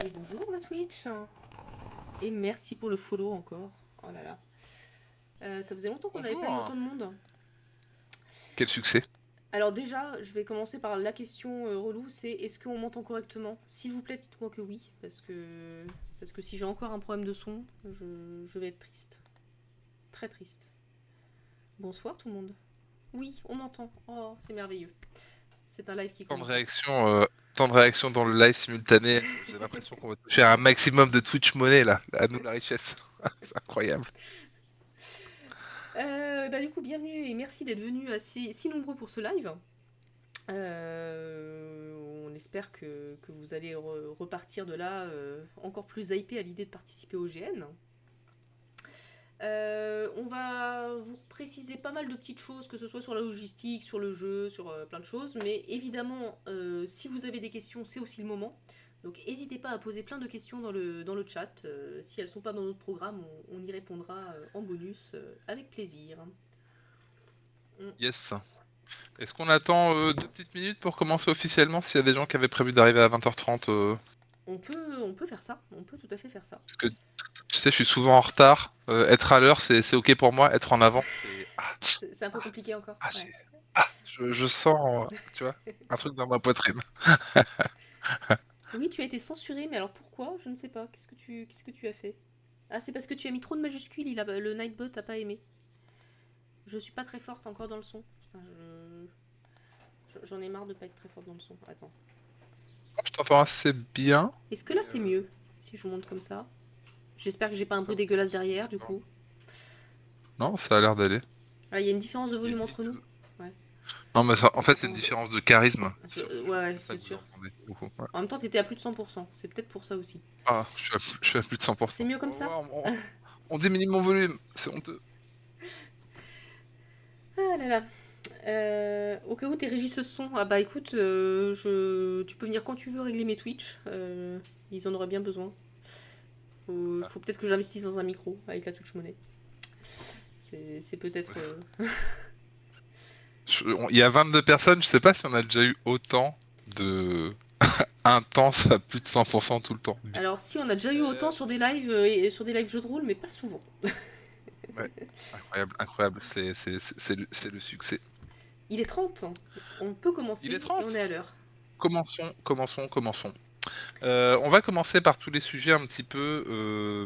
Et bonjour le Twitch. Et merci pour le follow encore. Oh là là. Ça faisait longtemps qu'on n'avait pas eu Bonjour. autant de monde. Quel succès. Alors déjà, je vais commencer par la question relou, c'est est-ce qu'on m'entend correctement? S'il vous plaît, dites-moi que oui, parce que si j'ai encore un problème de son, je vais être triste. Très triste. Bonsoir tout le monde. Oui, on m'entend. Oh, c'est merveilleux. C'est un live qui Tant de commence bien. réactions, tant de réactions dans le live simultané. J'ai l'impression qu'on va toucher un maximum de Twitch money là. À nous la richesse. C'est incroyable. Du coup, bienvenue et merci d'être venus si nombreux pour ce live. On espère que vous allez repartir de là encore plus hypé à l'idée de participer au GN. On va vous préciser pas mal de petites choses, que ce soit sur la logistique, sur le jeu, sur plein de choses. Mais évidemment, si vous avez des questions, c'est aussi le moment. Donc n'hésitez pas à poser plein de questions dans le chat. Si elles ne sont pas dans notre programme, on y répondra en bonus avec plaisir. Mm. Yes. Est-ce qu'on attend 2 petites minutes pour commencer officiellement s'il y a des gens qui avaient prévu d'arriver à 20h30 On peut faire ça, on peut tout à fait faire ça. Parce que tu sais, je suis souvent en retard. Être à l'heure, c'est ok pour moi. Être en avance, c'est C'est un peu compliqué encore. ah, Ouais. je sens, tu vois, un truc dans ma poitrine. Oui, tu as été censuré, mais alors pourquoi? Je ne sais pas. Qu'est-ce que tu as fait? Ah, c'est parce que tu as mis trop de majuscules, le Nightbot a pas aimé. Je suis pas très forte encore dans le son. Putain, j'en ai marre de pas être très forte dans le son. Attends. Je t'entends assez bien. Est-ce que Mais là c'est mieux si je vous montre comme ça? J'espère que j'ai pas un bruit hop, dégueulasse derrière du coup. non, ça a l'air d'aller. Ah, il y a une différence de Et volume entre nous? Ouais. Non, mais en fait, c'est une Attends. différence de charisme. Ouais, C'est ouais, ça bien que vous sûr. entendez beaucoup. Ouais. En même temps, t'étais à plus de 100%. C'est peut-être pour ça aussi. Ah, je suis à plus de C'est 100%. mieux comme Oh, ça? on diminue mon volume, c'est honteux. Ah là là. Au cas où t'es régisseuse son, ah bah écoute, tu peux venir quand tu veux régler mes Twitch. Ils en auraient bien besoin. Ah. Faut peut-être que j'investisse dans un micro avec la Twitch monnaie. C'est peut-être. Il y a 22 personnes, je sais pas si on a déjà eu autant de intense à plus de 100% tout le temps. Alors si on a déjà eu autant Euh, sur des lives et sur des lives jeux de rôle, mais pas souvent. ouais, incroyable, incroyable, c'est le succès. Il est 30. On peut Il est commencer et on est 30. à l'heure. Commençons. On va commencer par tous les sujets un petit peu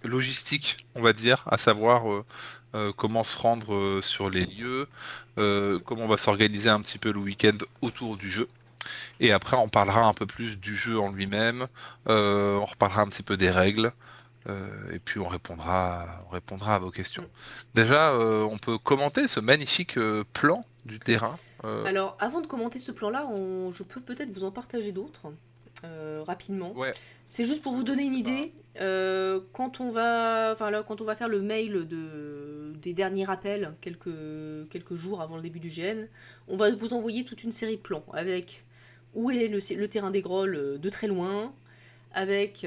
logistique, on va dire, à savoir comment se rendre sur les lieux, comment on va s'organiser un petit peu le week-end autour du jeu. Et après, on parlera un peu plus du jeu en lui-même, on reparlera un petit peu des règles, et puis on répondra à vos questions. Mm. Déjà, on peut commenter ce magnifique plan du terrain. Alors avant de commenter ce plan-là, je peux peut-être vous en partager d'autres rapidement. Ouais, C'est juste parce pour que vous donner une c'est pas. idée. Quand on va, enfin là, quand on va faire le mail des derniers rappels quelques jours avant le début du GN, on va vous envoyer toute une série de plans avec où est le terrain des grolles de très loin, avec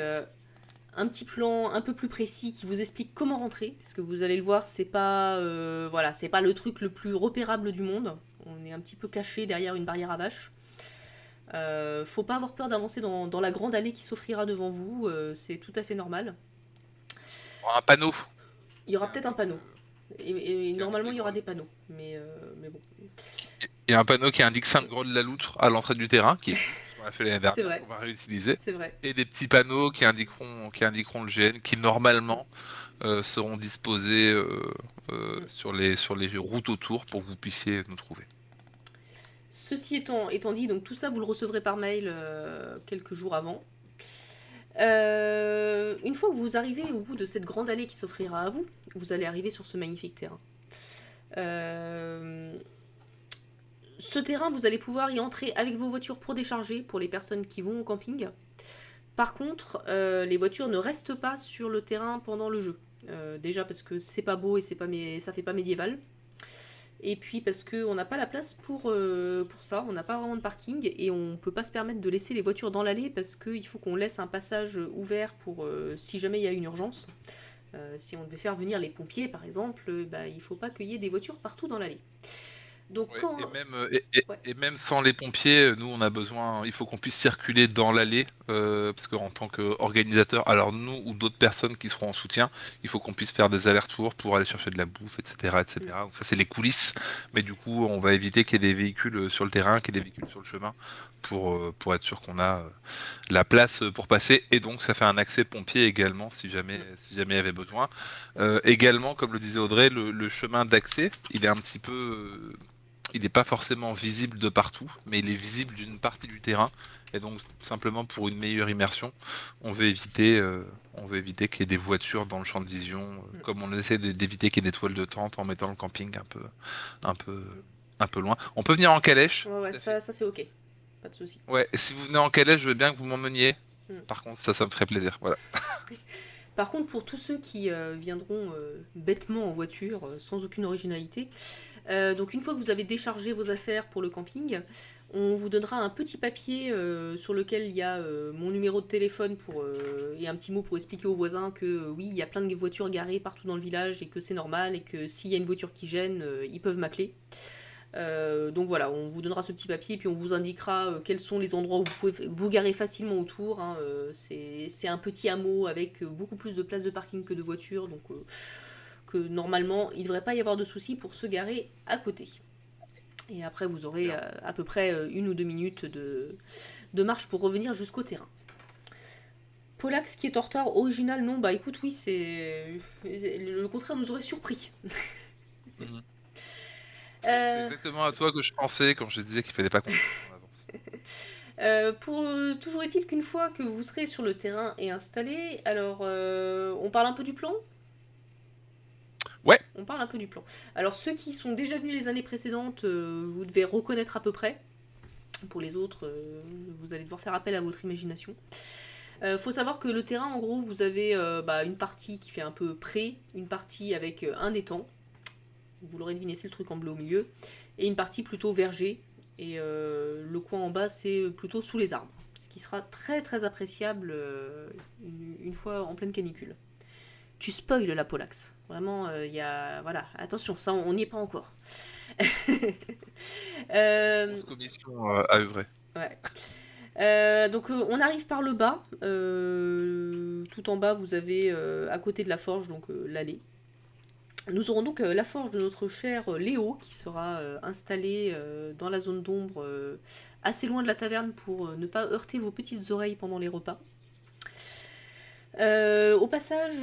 un petit plan un peu plus précis qui vous explique comment rentrer, parce que vous allez le voir, c'est pas le truc le plus repérable du monde. On est un petit peu caché derrière une barrière à vaches. Faut pas avoir peur d'avancer dans la grande allée qui s'offrira devant vous, c'est tout à fait normal. Un panneau Il y qui aura peut-être un indique, panneau. Et normalement, les il y aura grolles. des panneaux. Mais bon. Il y a un panneau qui indique 5 grolles la loutre à l'entrée du terrain, qui existe, puisqu'on l'a fait l'année C'est dernière, vrai. qu'on va réutiliser. C'est vrai. Et des petits panneaux qui indiqueront le GN, qui normalement seront disposés Mm. sur les routes autour pour que vous puissiez nous trouver. Ceci étant dit, donc tout ça, vous le recevrez par mail quelques jours avant. Une fois que vous arrivez au bout de cette grande allée qui s'offrira à vous, vous allez arriver sur ce magnifique terrain. Euh, Ce terrain, vous allez pouvoir y entrer avec vos voitures pour décharger pour les personnes qui vont au camping. Par contre, les voitures ne restent pas sur le terrain pendant le jeu. Déjà parce que c'est pas beau et ça fait pas médiéval. Et puis parce qu'on n'a pas la place pour ça, on n'a pas vraiment de parking et on peut pas se permettre de laisser les voitures dans l'allée parce qu'il faut qu'on laisse un passage ouvert pour si jamais il y a une urgence. Si on devait faire venir les pompiers par exemple, bah, il faut pas qu'il y ait des voitures partout dans l'allée. Donc Ouais, quand... et même, Ouais. et même sans les pompiers, nous on a besoin, il faut qu'on puisse circuler dans l'allée, parce qu'en tant qu'organisateur, alors nous ou d'autres personnes qui seront en soutien, il faut qu'on puisse faire des allers-retours pour aller chercher de la bouffe, etc., Mm. etc. Donc ça c'est les coulisses, mais du coup on va éviter qu'il y ait des véhicules sur le terrain, qu'il y ait des véhicules sur le chemin, pour être sûr qu'on a la place pour passer, et donc ça fait un accès pompier également Mm. si jamais il y avait besoin. Également, comme le disait Audrey, le chemin d'accès, il est un petit peu il n'est pas forcément visible de partout, mais il est visible d'une partie du terrain. Et donc, simplement pour une meilleure immersion, on veut éviter qu'il y ait des voitures dans le champ de vision, Mm. comme on essaie d'éviter qu'il y ait des toiles de tente en mettant le camping un peu, un peu loin. On peut venir en calèche, Ouais, ouais, tout à fait. ça c'est ok. Pas de souci. Ouais, si vous venez en calèche, je veux bien que vous m'emmeniez. Mm. Par contre, ça me ferait plaisir. Voilà. Par contre, pour tous ceux qui viendront bêtement en voiture, sans aucune originalité, donc une fois que vous avez déchargé vos affaires pour le camping, on vous donnera un petit papier sur lequel il y a mon numéro de téléphone et un petit mot pour expliquer aux voisins que oui, il y a plein de voitures garées partout dans le village et que c'est normal et que s'il y a une voiture qui gêne, ils peuvent m'appeler. Donc voilà, on vous donnera ce petit papier et puis on vous indiquera quels sont les endroits où vous pouvez vous garer facilement autour, hein. C'est un petit hameau avec beaucoup plus de places de parking que de voitures, donc que normalement il ne devrait pas y avoir de soucis pour se garer à côté. Et après vous aurez Bien. à peu près 1 ou 2 minutes de marche pour revenir jusqu'au terrain. Polax qui est en retard, original non, bah écoute oui, le contraire nous aurait surpris. Mhm. C'est Euh, exactement à toi que je pensais quand je disais qu'il fallait pas qu'on le fasse en avance. Toujours est-il qu'une fois que vous serez sur le terrain et installé, alors on parle un peu du plan. Ouais, On parle un peu du plan. Alors ceux qui sont déjà venus les années précédentes, vous devez reconnaître à peu près. Pour les autres, vous allez devoir faire appel à votre imagination. Faut savoir que le terrain, en gros, vous avez une partie qui fait un peu pré, une partie avec un étang. Vous l'aurez deviné, c'est le truc en bleu au milieu. Et une partie plutôt verger. Et le coin en bas, c'est plutôt sous les arbres. Ce qui sera très très appréciable une fois en pleine canicule. Tu spoil la Polax. Vraiment, il y a. Voilà, attention, ça, on n'y est pas encore. grosse Euh, commission à œuvrer. ouais. Donc on arrive par le bas. Tout en bas, vous avez à côté de la forge, donc l'allée. Nous aurons donc la forge de notre cher Léo qui sera installée dans la zone d'ombre assez loin de la taverne pour ne pas heurter vos petites oreilles pendant les repas. Au passage,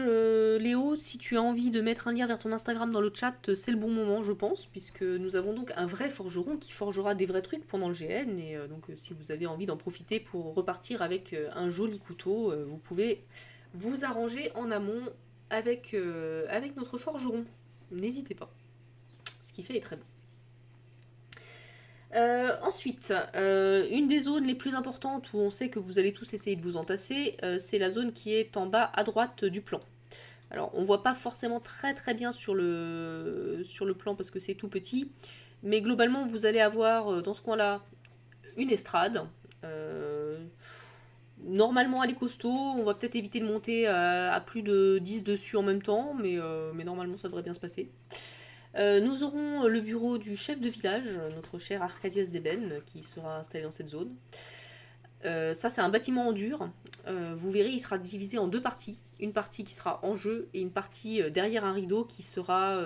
Léo, si tu as envie de mettre un lien vers ton Instagram dans le chat, c'est le bon moment, je pense, puisque nous avons donc un vrai forgeron qui forgera des vrais trucs pendant le GN. Et donc, si vous avez envie d'en profiter pour repartir avec un joli couteau, vous pouvez vous arranger en amont avec notre forgeron. N'hésitez pas. Ce qu'il fait est très bon. Ensuite, une des zones les plus importantes où on sait que vous allez tous essayer de vous entasser, c'est la zone qui est en bas à droite du plan. Alors, on voit pas forcément très très bien sur le plan parce que c'est tout petit, mais globalement, vous allez avoir dans ce coin-là une estrade. Euh, Normalement, elle est costaud. On va peut-être éviter de monter à plus de 10 dessus en même temps, mais normalement, ça devrait bien se passer. Nous aurons le bureau du chef de village, notre cher Arcadias Deben, qui sera installé dans cette zone. Ça, c'est un bâtiment en dur. Vous verrez, il sera divisé en deux parties. Une partie qui sera en jeu et une partie derrière un rideau qui sera,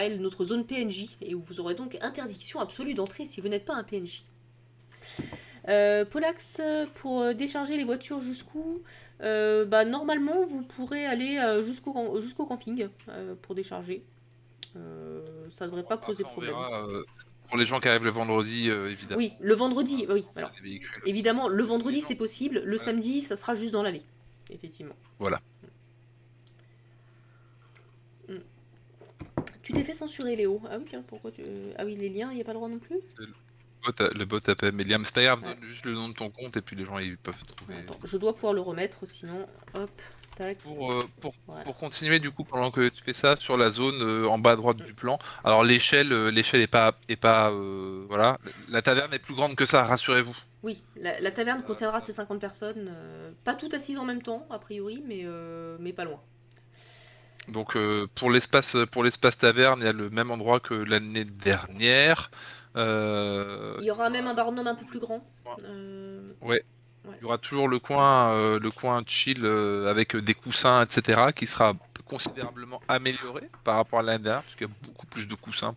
elle, notre zone PNJ. Et où vous aurez donc interdiction absolue d'entrer si vous n'êtes pas un PNJ. Polax, pour décharger les voitures jusqu'où normalement, vous pourrez aller jusqu'au camping pour décharger. Ça devrait pas poser Après, on problème. verra. Pour les gens qui arrivent le vendredi, évidemment, Oui, le on vendredi, pourra oui. sortir Alors, les véhicules. évidemment, le Les vendredi gens. c'est possible. Le Ouais, samedi, ça sera juste dans l'allée. Effectivement. voilà. Mm. Tu t'es fait censurer, Léo. Ah oui, tiens, pourquoi tu. Ah oui, les liens, il n'y a pas le droit non plus. C'est le bot appelle. Mais Liam, c'est pas grave, Ouais. donne juste le nom de ton compte et puis les gens ils peuvent trouver. Attends, je dois pouvoir le remettre, sinon, hop, tac, Pour, euh, pour, voilà. pour continuer du coup pendant que tu fais ça sur la zone en bas à droite Mm. du plan. Alors l'échelle est pas voilà. La taverne est plus grande que ça, rassurez-vous. Oui, la taverne contiendra Ça- ces 50 personnes. Pas toutes assises en même temps, a priori, mais pas loin. Donc pour l'espace taverne, il y a le même endroit que l'année dernière. Il y Il y aura même aura un barnum un peu toujours plus le grand. coin. Euh, Ouais, ouais. il y aura toujours le coin chill avec des coussins, etc., qui sera considérablement amélioré par rapport à l'année dernière, puisqu'il y a beaucoup plus de coussins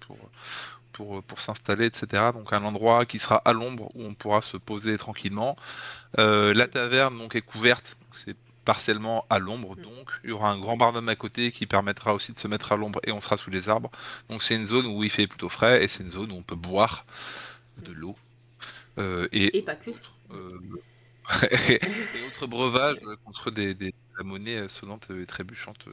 pour s'installer, etc. Donc un endroit qui sera à l'ombre où on pourra se poser tranquillement. La taverne donc est couverte, donc c'est partiellement à l'ombre, Mm. donc il y aura un grand barnum à côté qui permettra aussi de se mettre à l'ombre et on sera sous les arbres. Donc c'est une zone où il fait plutôt frais et c'est une zone où on peut boire Mm. de l'eau et Et pas que. autres et autres breuvages contre la monnaie sonnante et trébuchante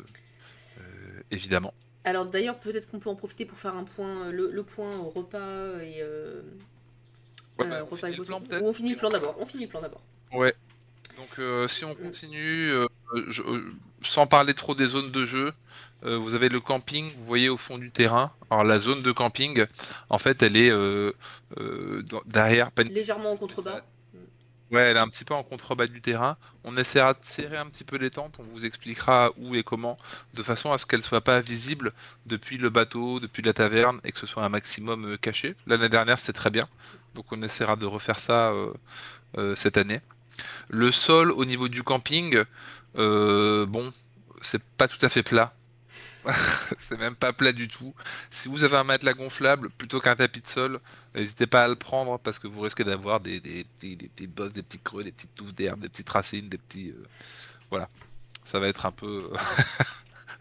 évidemment. Alors d'ailleurs, peut-être qu'on peut en profiter pour faire un point, le point au repas Ouais, bah, on repas et finit le boisson. plan Ou peut-être on finit et le on plan d'abord. On finit le plan d'abord. ouais. Donc si on Mm. continue, sans parler trop des zones de jeu, vous avez le camping, vous voyez au fond du terrain. Alors la zone de camping, en fait, elle est derrière, pas une petite Légèrement en zone, mais ça, contrebas. Mm. ouais, elle est un petit peu en contrebas du terrain. On essaiera de serrer un petit peu les tentes, on vous expliquera où et comment, de façon à ce qu'elles soient pas visibles depuis le bateau, depuis la taverne, et que ce soit un maximum caché. L'année dernière, c'est très bien, donc on essaiera de refaire ça cette année. Le sol au niveau du camping, bon, c'est pas tout à fait plat. C'est même pas plat du tout. Si vous avez un matelas gonflable plutôt qu'un tapis de sol, n'hésitez pas à le prendre parce que vous risquez d'avoir des petits bosses, des petits creux, des petites touffes d'herbe, des petites racines, des petits. Voilà, ça va être un peu.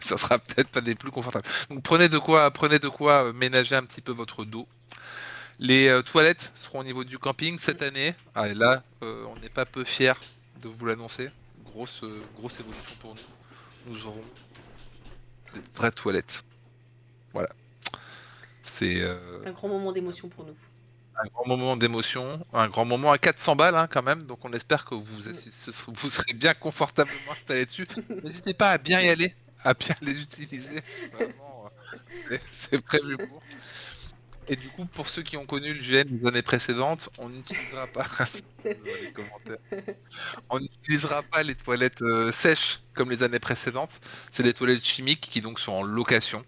Ça sera peut-être pas des plus confortables. Donc prenez de quoi ménager un petit peu votre dos. Les toilettes seront au niveau du camping cette année. Ah, et là, on n'est pas peu fiers de vous l'annoncer. Grosse évolution pour nous. Nous aurons des vraies toilettes. Voilà. C'est C'est un grand moment d'émotion pour nous. un grand moment d'émotion, un grand moment à 400 balles hein, quand même. Donc on espère que Mm. vous serez bien confortablement installé dessus. N'hésitez pas à bien y aller, à bien les utiliser. Vraiment, c'est prévu pour. Et du coup, pour ceux qui ont connu le GN des années précédentes, on n'utilisera pas. Je vois les commentaires. On n'utilisera pas les toilettes sèches comme les années précédentes. C'est des toilettes chimiques qui donc sont en location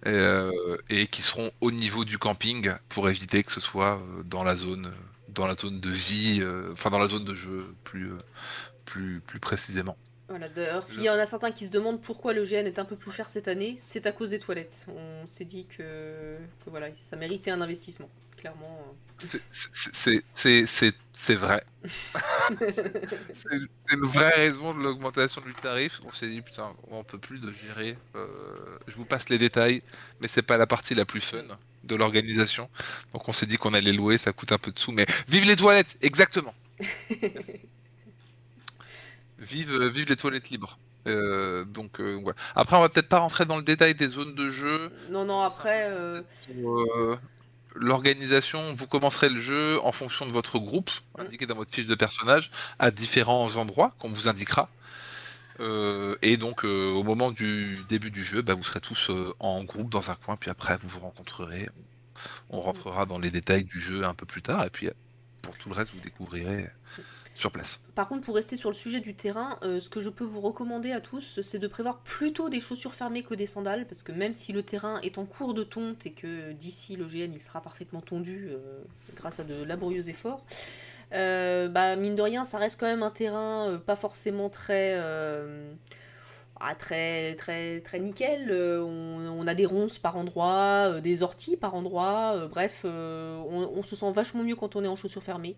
Mm. et qui seront au niveau du camping pour éviter que ce soit dans la zone de vie, enfin dans la zone de jeu plus précisément. Voilà, d'ailleurs, s'il Le- y en a certains qui se demandent pourquoi le GN est un peu plus cher cette année, c'est à cause des toilettes. On s'est dit que voilà, ça méritait un investissement, clairement. c'est vrai. C'est c'est une vraie raison de l'augmentation du tarif. On s'est dit, putain, on peut plus de gérer. Je vous passe les détails, mais c'est pas la partie la plus fun de l'organisation. Donc on s'est dit qu'on allait louer, ça coûte un peu de sous, mais vive les toilettes, exactement. Merci. Vive les toilettes libres. Donc voilà. Après, on va peut-être pas rentrer dans le détail des zones de jeu. Non, non, après, Simplement peut-être pour l'organisation, vous commencerez le jeu en fonction de votre groupe, mm, indiqué dans votre fiche de personnage, à différents endroits qu'on vous indiquera. Et donc, au moment du début du jeu, bah, vous serez tous en groupe dans un coin, puis après, vous vous rencontrerez. On mm. rentrera dans les détails du jeu un peu plus tard, et puis pour tout le reste, vous découvrirez sur place. Par contre, pour rester sur le sujet du terrain, ce que je peux vous recommander à tous, c'est de prévoir plutôt des chaussures fermées que des sandales, parce que même si le terrain est en cours de tonte et que d'ici le GN il sera parfaitement tondu grâce à de laborieux efforts, bah mine de rien, ça reste quand même un terrain pas forcément très nickel. On a des ronces par endroit, des orties par endroit. Bref, on se sent vachement mieux quand on est en chaussures fermées.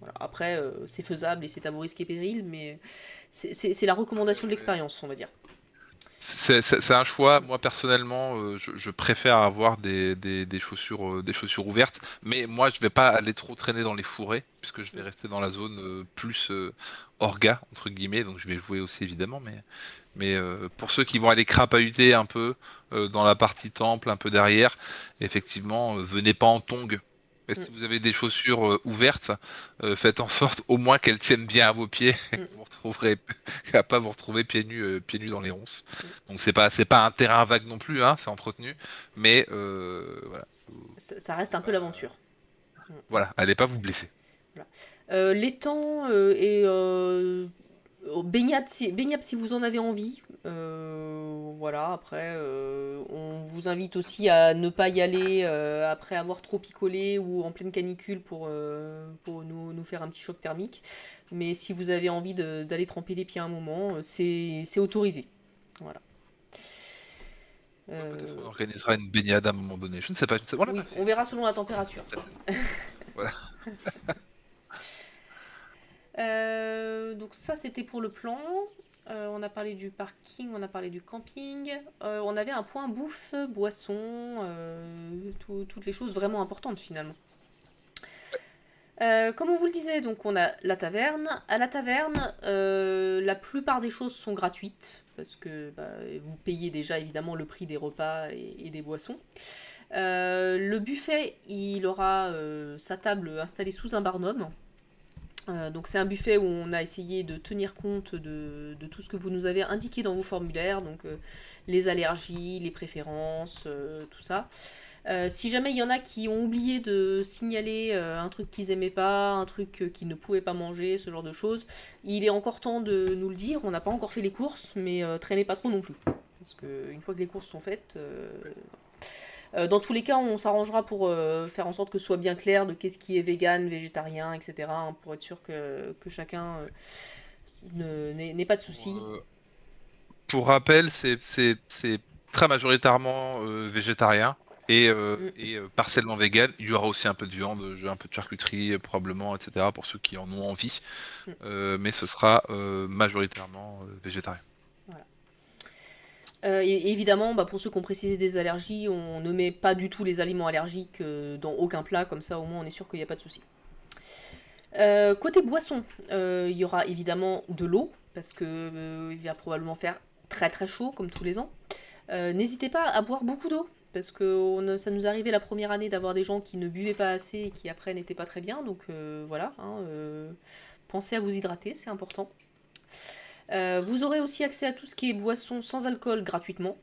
Voilà. Après, c'est faisable et c'est à vos risques et périls, mais c'est la recommandation de l'expérience, on va dire. C'est un choix. Moi personnellement, je préfère avoir des chaussures ouvertes. Mais moi, je vais pas aller trop traîner dans les fourrés, puisque je vais rester dans la zone plus orga entre guillemets. Donc je vais jouer aussi évidemment. Mais pour ceux qui vont aller crapahuter un peu dans la partie temple, un peu derrière, effectivement, venez pas en tongs. Et Mm, si vous avez des chaussures ouvertes, faites en sorte au moins qu'elles tiennent bien à vos pieds et que mm, vous retrouverez à pas vous retrouver pieds nus dans les ronces. mm. Donc c'est pas un terrain vague non plus, hein, c'est entretenu, mais voilà. Ça reste un peu Pas- l'aventure. Mm, Voilà, allez pas vous blesser. voilà. L'étang est Baignade si vous en avez envie. Voilà, après, on vous invite aussi à ne pas y aller après avoir trop picolé ou en pleine canicule pour nous faire un petit choc thermique. Mais si vous avez envie d'aller tremper les pieds un moment, c'est autorisé. Voilà. Ouais, peut-être Euh, qu'on organisera une baignade à un moment donné. Je ne sais pas, on l'a pas oui, fait. on verra selon la température. Là, voilà. Donc ça c'était pour le plan. On a parlé du parking, on a parlé du camping. On avait un point bouffe, boisson, toutes les choses vraiment importantes finalement. Comme on vous le disait, donc on a la taverne. À la taverne, la plupart des choses sont gratuites parce que bah, vous payez déjà évidemment le prix des repas et des boissons. Le buffet, il aura sa table installée sous un barnum. Donc c'est un buffet où on a essayé de tenir compte de tout ce que vous nous avez indiqué dans vos formulaires, donc les allergies, les préférences, tout ça. Si jamais il y en a qui ont oublié de signaler un truc qu'ils aimaient pas, un truc qu'ils ne pouvaient pas manger, ce genre de choses, il est encore temps de nous le dire. On n'a pas encore fait les courses, mais traînez pas trop non plus. Parce qu'une fois que les courses sont faites, dans tous les cas, on s'arrangera pour faire en sorte que ce soit bien clair de qu'est-ce qui est vegan, végétarien, etc. Hein, pour être sûr que chacun n'ait pas de Pour, soucis. pour rappel, c'est très majoritairement végétarien Mm, partiellement vegan. Il y aura aussi un peu de viande, un peu de charcuterie probablement, etc. pour ceux qui en ont envie. mm, Mais ce sera majoritairement végétarien. voilà. Et évidemment, bah, pour ceux qui ont précisé des allergies, on ne met pas du tout les aliments allergiques dans aucun plat, comme ça au moins on est sûr qu'il n'y a pas de souci. Côté boisson, il y aura évidemment de l'eau, parce que il va probablement faire très très chaud, comme tous les ans. N'hésitez pas à boire beaucoup d'eau, parce que ça nous arrivait la première année d'avoir des gens qui ne buvaient pas assez et qui après n'étaient pas très bien, donc voilà, hein, pensez à vous hydrater, c'est important. Vous aurez aussi accès à tout ce qui est boisson sans alcool gratuitement.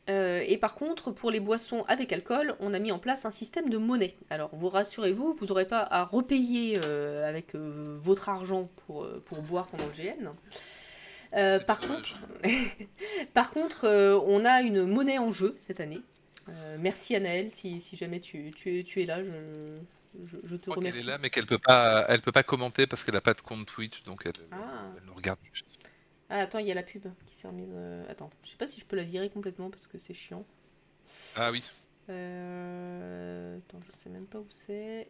Et par contre, pour les boissons avec alcool, on a mis en place un système de monnaie. Alors, vous rassurez-vous, vous n'aurez pas à repayer avec votre argent pour boire pendant le GN. C'est bien Par contre, dommage. par contre on a une monnaie en jeu cette année. Merci Anaël, si jamais tu es là, je Je te crois qu'elle est remercie. là, mais elle peut pas commenter parce qu'elle a pas de compte Twitch, donc Ah, elle nous regarde juste. attends, il y a la pub qui s'est remise. Attends, je sais pas si je peux la virer complètement parce que c'est chiant. Ah oui, Attends, je sais même pas où c'est.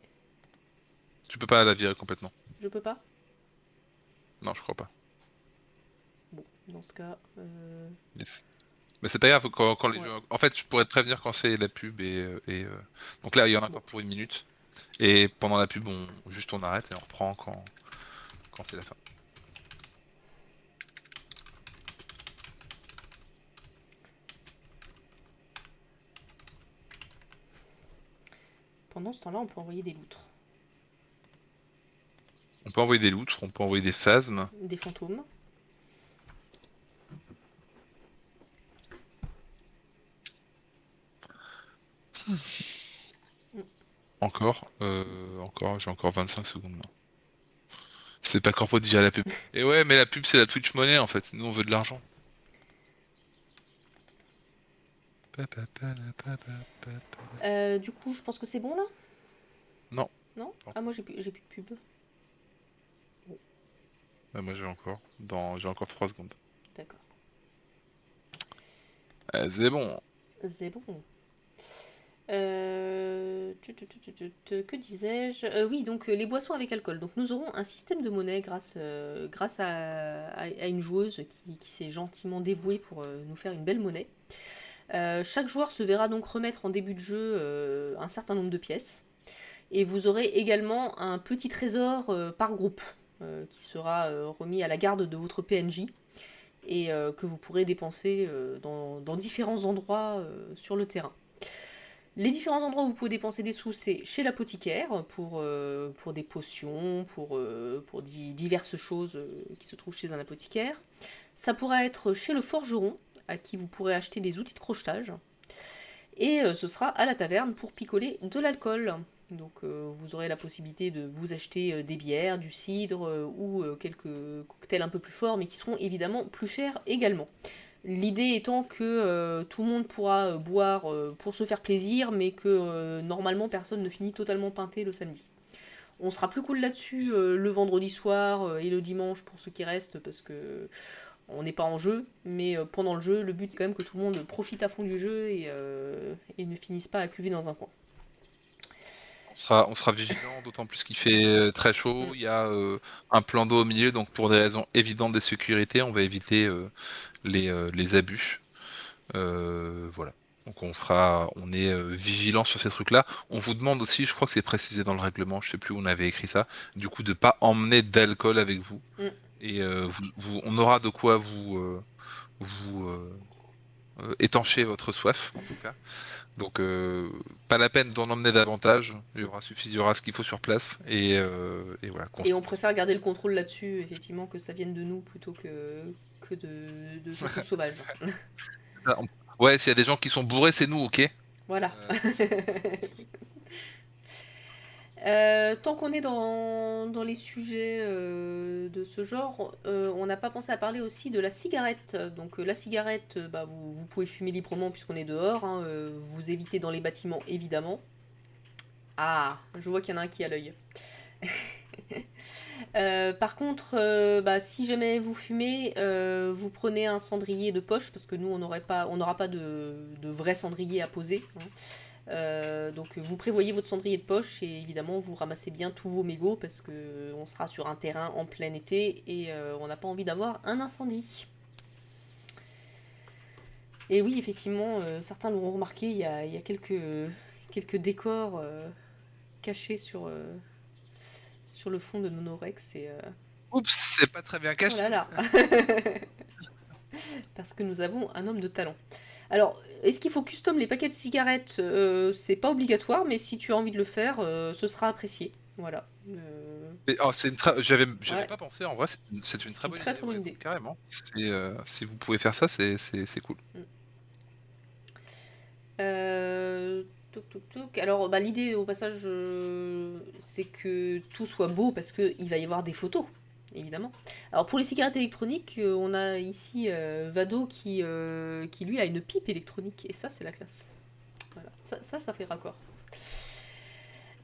tu peux pas la virer complètement. Je peux pas. Non, je crois pas. Bon, dans ce cas, Mais c'est pas grave quand les ouais, jeux. En fait, je pourrais te prévenir quand c'est la pub donc là, il y en a bon. encore pour une minute. Et pendant la pub, on arrête et on reprend quand c'est la fin. Pendant ce temps-là, on peut envoyer des loutres, On peut envoyer des loutres, on peut envoyer des phasmes. des fantômes. Mm. J'ai encore 25 secondes là. C'est pas encore faut dire la pub. Et ouais, mais la pub c'est la Twitch monnaie en fait. Nous on veut de l'argent. Du coup, je pense que c'est bon là. Non. Non. Pas Ah, moi encore. j'ai plus de pub. Bon, Ah, moi j'ai encore 3 secondes. d'accord. C'est bon. C'est bon. Que disais-je? Oui, donc les boissons avec alcool. Donc nous aurons un système de monnaie grâce à une joueuse qui s'est gentiment dévouée pour nous faire une belle monnaie. Chaque joueur se verra donc remettre en début de jeu un certain nombre de pièces. Et vous aurez également un petit trésor par groupe qui sera remis à la garde de votre PNJ et que vous pourrez dépenser dans différents endroits sur le terrain. Les différents endroits où vous pouvez dépenser des sous, c'est chez l'apothicaire pour des potions, pour diverses choses qui se trouvent chez un apothicaire. Ça pourra être chez le forgeron, à qui vous pourrez acheter des outils de crochetage. Et ce sera à la taverne pour picoler de l'alcool. Donc vous aurez la possibilité de vous acheter des bières, du cidre ou quelques cocktails un peu plus forts, mais qui seront évidemment plus chers également. L'idée étant que tout le monde pourra boire pour se faire plaisir, mais que normalement personne ne finit totalement peinté le samedi. On sera plus cool là-dessus le vendredi soir et le dimanche pour ceux qui restent, parce que on n'est pas en jeu, mais pendant le jeu, le but c'est quand même que tout le monde profite à fond du jeu et ne finisse pas à cuver dans un coin. On sera vigilant, d'autant plus qu'il fait très chaud. Mm. Il y a un plan d'eau au milieu, donc pour des raisons évidentes de sécurité, on va éviter les abus. Voilà. Donc on est vigilant sur ces trucs-là. On vous demande aussi, je crois que c'est précisé dans le règlement, je sais plus où on avait écrit ça, du coup de pas emmener d'alcool avec vous. Mm. Et on aura de quoi vous étancher votre soif, en tout cas. Donc pas la peine d'en emmener davantage. Il y aura ce qu'il faut sur place. Et voilà. Et on préfère garder le contrôle là-dessus, effectivement, que ça vienne de nous plutôt que de façon sauvage. Ouais, s'il y a des gens qui sont bourrés, c'est nous, ok. Voilà. Tant qu'on est dans les sujets de ce genre, on n'a pas pensé à parler aussi de la cigarette. Donc la cigarette, bah, vous pouvez fumer librement puisqu'on est dehors, hein, vous évitez dans les bâtiments évidemment. Ah, je vois qu'il y en a un qui a l'œil. Par contre, bah, si jamais vous fumez, vous prenez un cendrier de poche parce que nous on n'aura pas de vrai cendrier à poser, hein. Donc vous prévoyez votre cendrier de poche et évidemment vous ramassez bien tous vos mégots parce que on sera sur un terrain en plein été et on n'a pas envie d'avoir un incendie. Et oui, effectivement, certains l'auront remarqué, il y a quelques décors cachés sur le fond de Nonorex et Oups, c'est pas très bien oh là caché. là. Parce que nous avons un homme de talent. Alors, est-ce qu'il faut custom les paquets de cigarettes? C'est pas obligatoire, mais si tu as envie de le faire, ce sera apprécié. Voilà. J'avais Ouais, pas pensé. En vrai, c'est une c'est très une bonne très idée. très bonne Ouais, idée. carrément. Si vous pouvez faire ça, c'est cool. Mm. Toc, toc, toc. Alors, bah, l'idée au passage, c'est que tout soit beau parce qu'il va y avoir des photos, évidemment. Alors, pour les cigarettes électroniques, on a ici Vado qui lui a une pipe électronique et ça, c'est la classe. Voilà, ça fait raccord.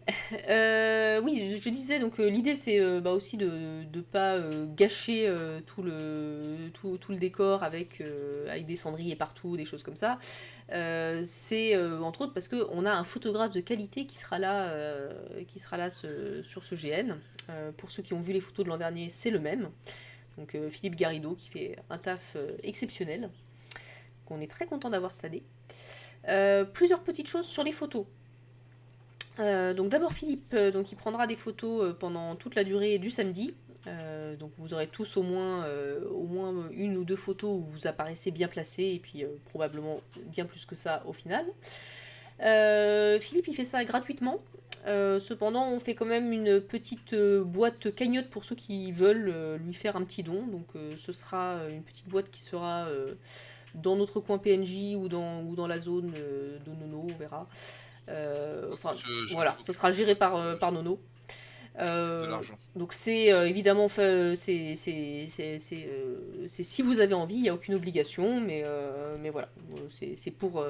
Oui, je disais, donc l'idée c'est bah, aussi de ne pas gâcher tout le décor avec des cendriers partout, des choses comme ça. C'est entre autres parce qu'on a un photographe de qualité qui sera là sur ce GN. Pour ceux qui ont vu les photos de l'an dernier, c'est le même. Donc Philippe Garrido qui fait un taf exceptionnel, qu'on est très content d'avoir cette année. Plusieurs petites choses sur les photos. Donc d'abord Philippe, donc il prendra des photos pendant toute la durée du samedi. Donc vous aurez tous au moins une ou deux photos où vous apparaissez bien placés et puis probablement bien plus que ça au final. Philippe il fait ça gratuitement. Cependant on fait quand même une petite boîte cagnotte pour ceux qui veulent lui faire un petit don. Donc ce sera une petite boîte qui sera dans notre coin PNJ ou dans la zone de Nono, on verra. Enfin, Je m'en voilà, ce occupe. sera géré par Je Nono. m'occupe de l'argent. Donc c'est évidemment, c'est si vous avez envie, il n'y a aucune obligation, mais voilà, c'est pour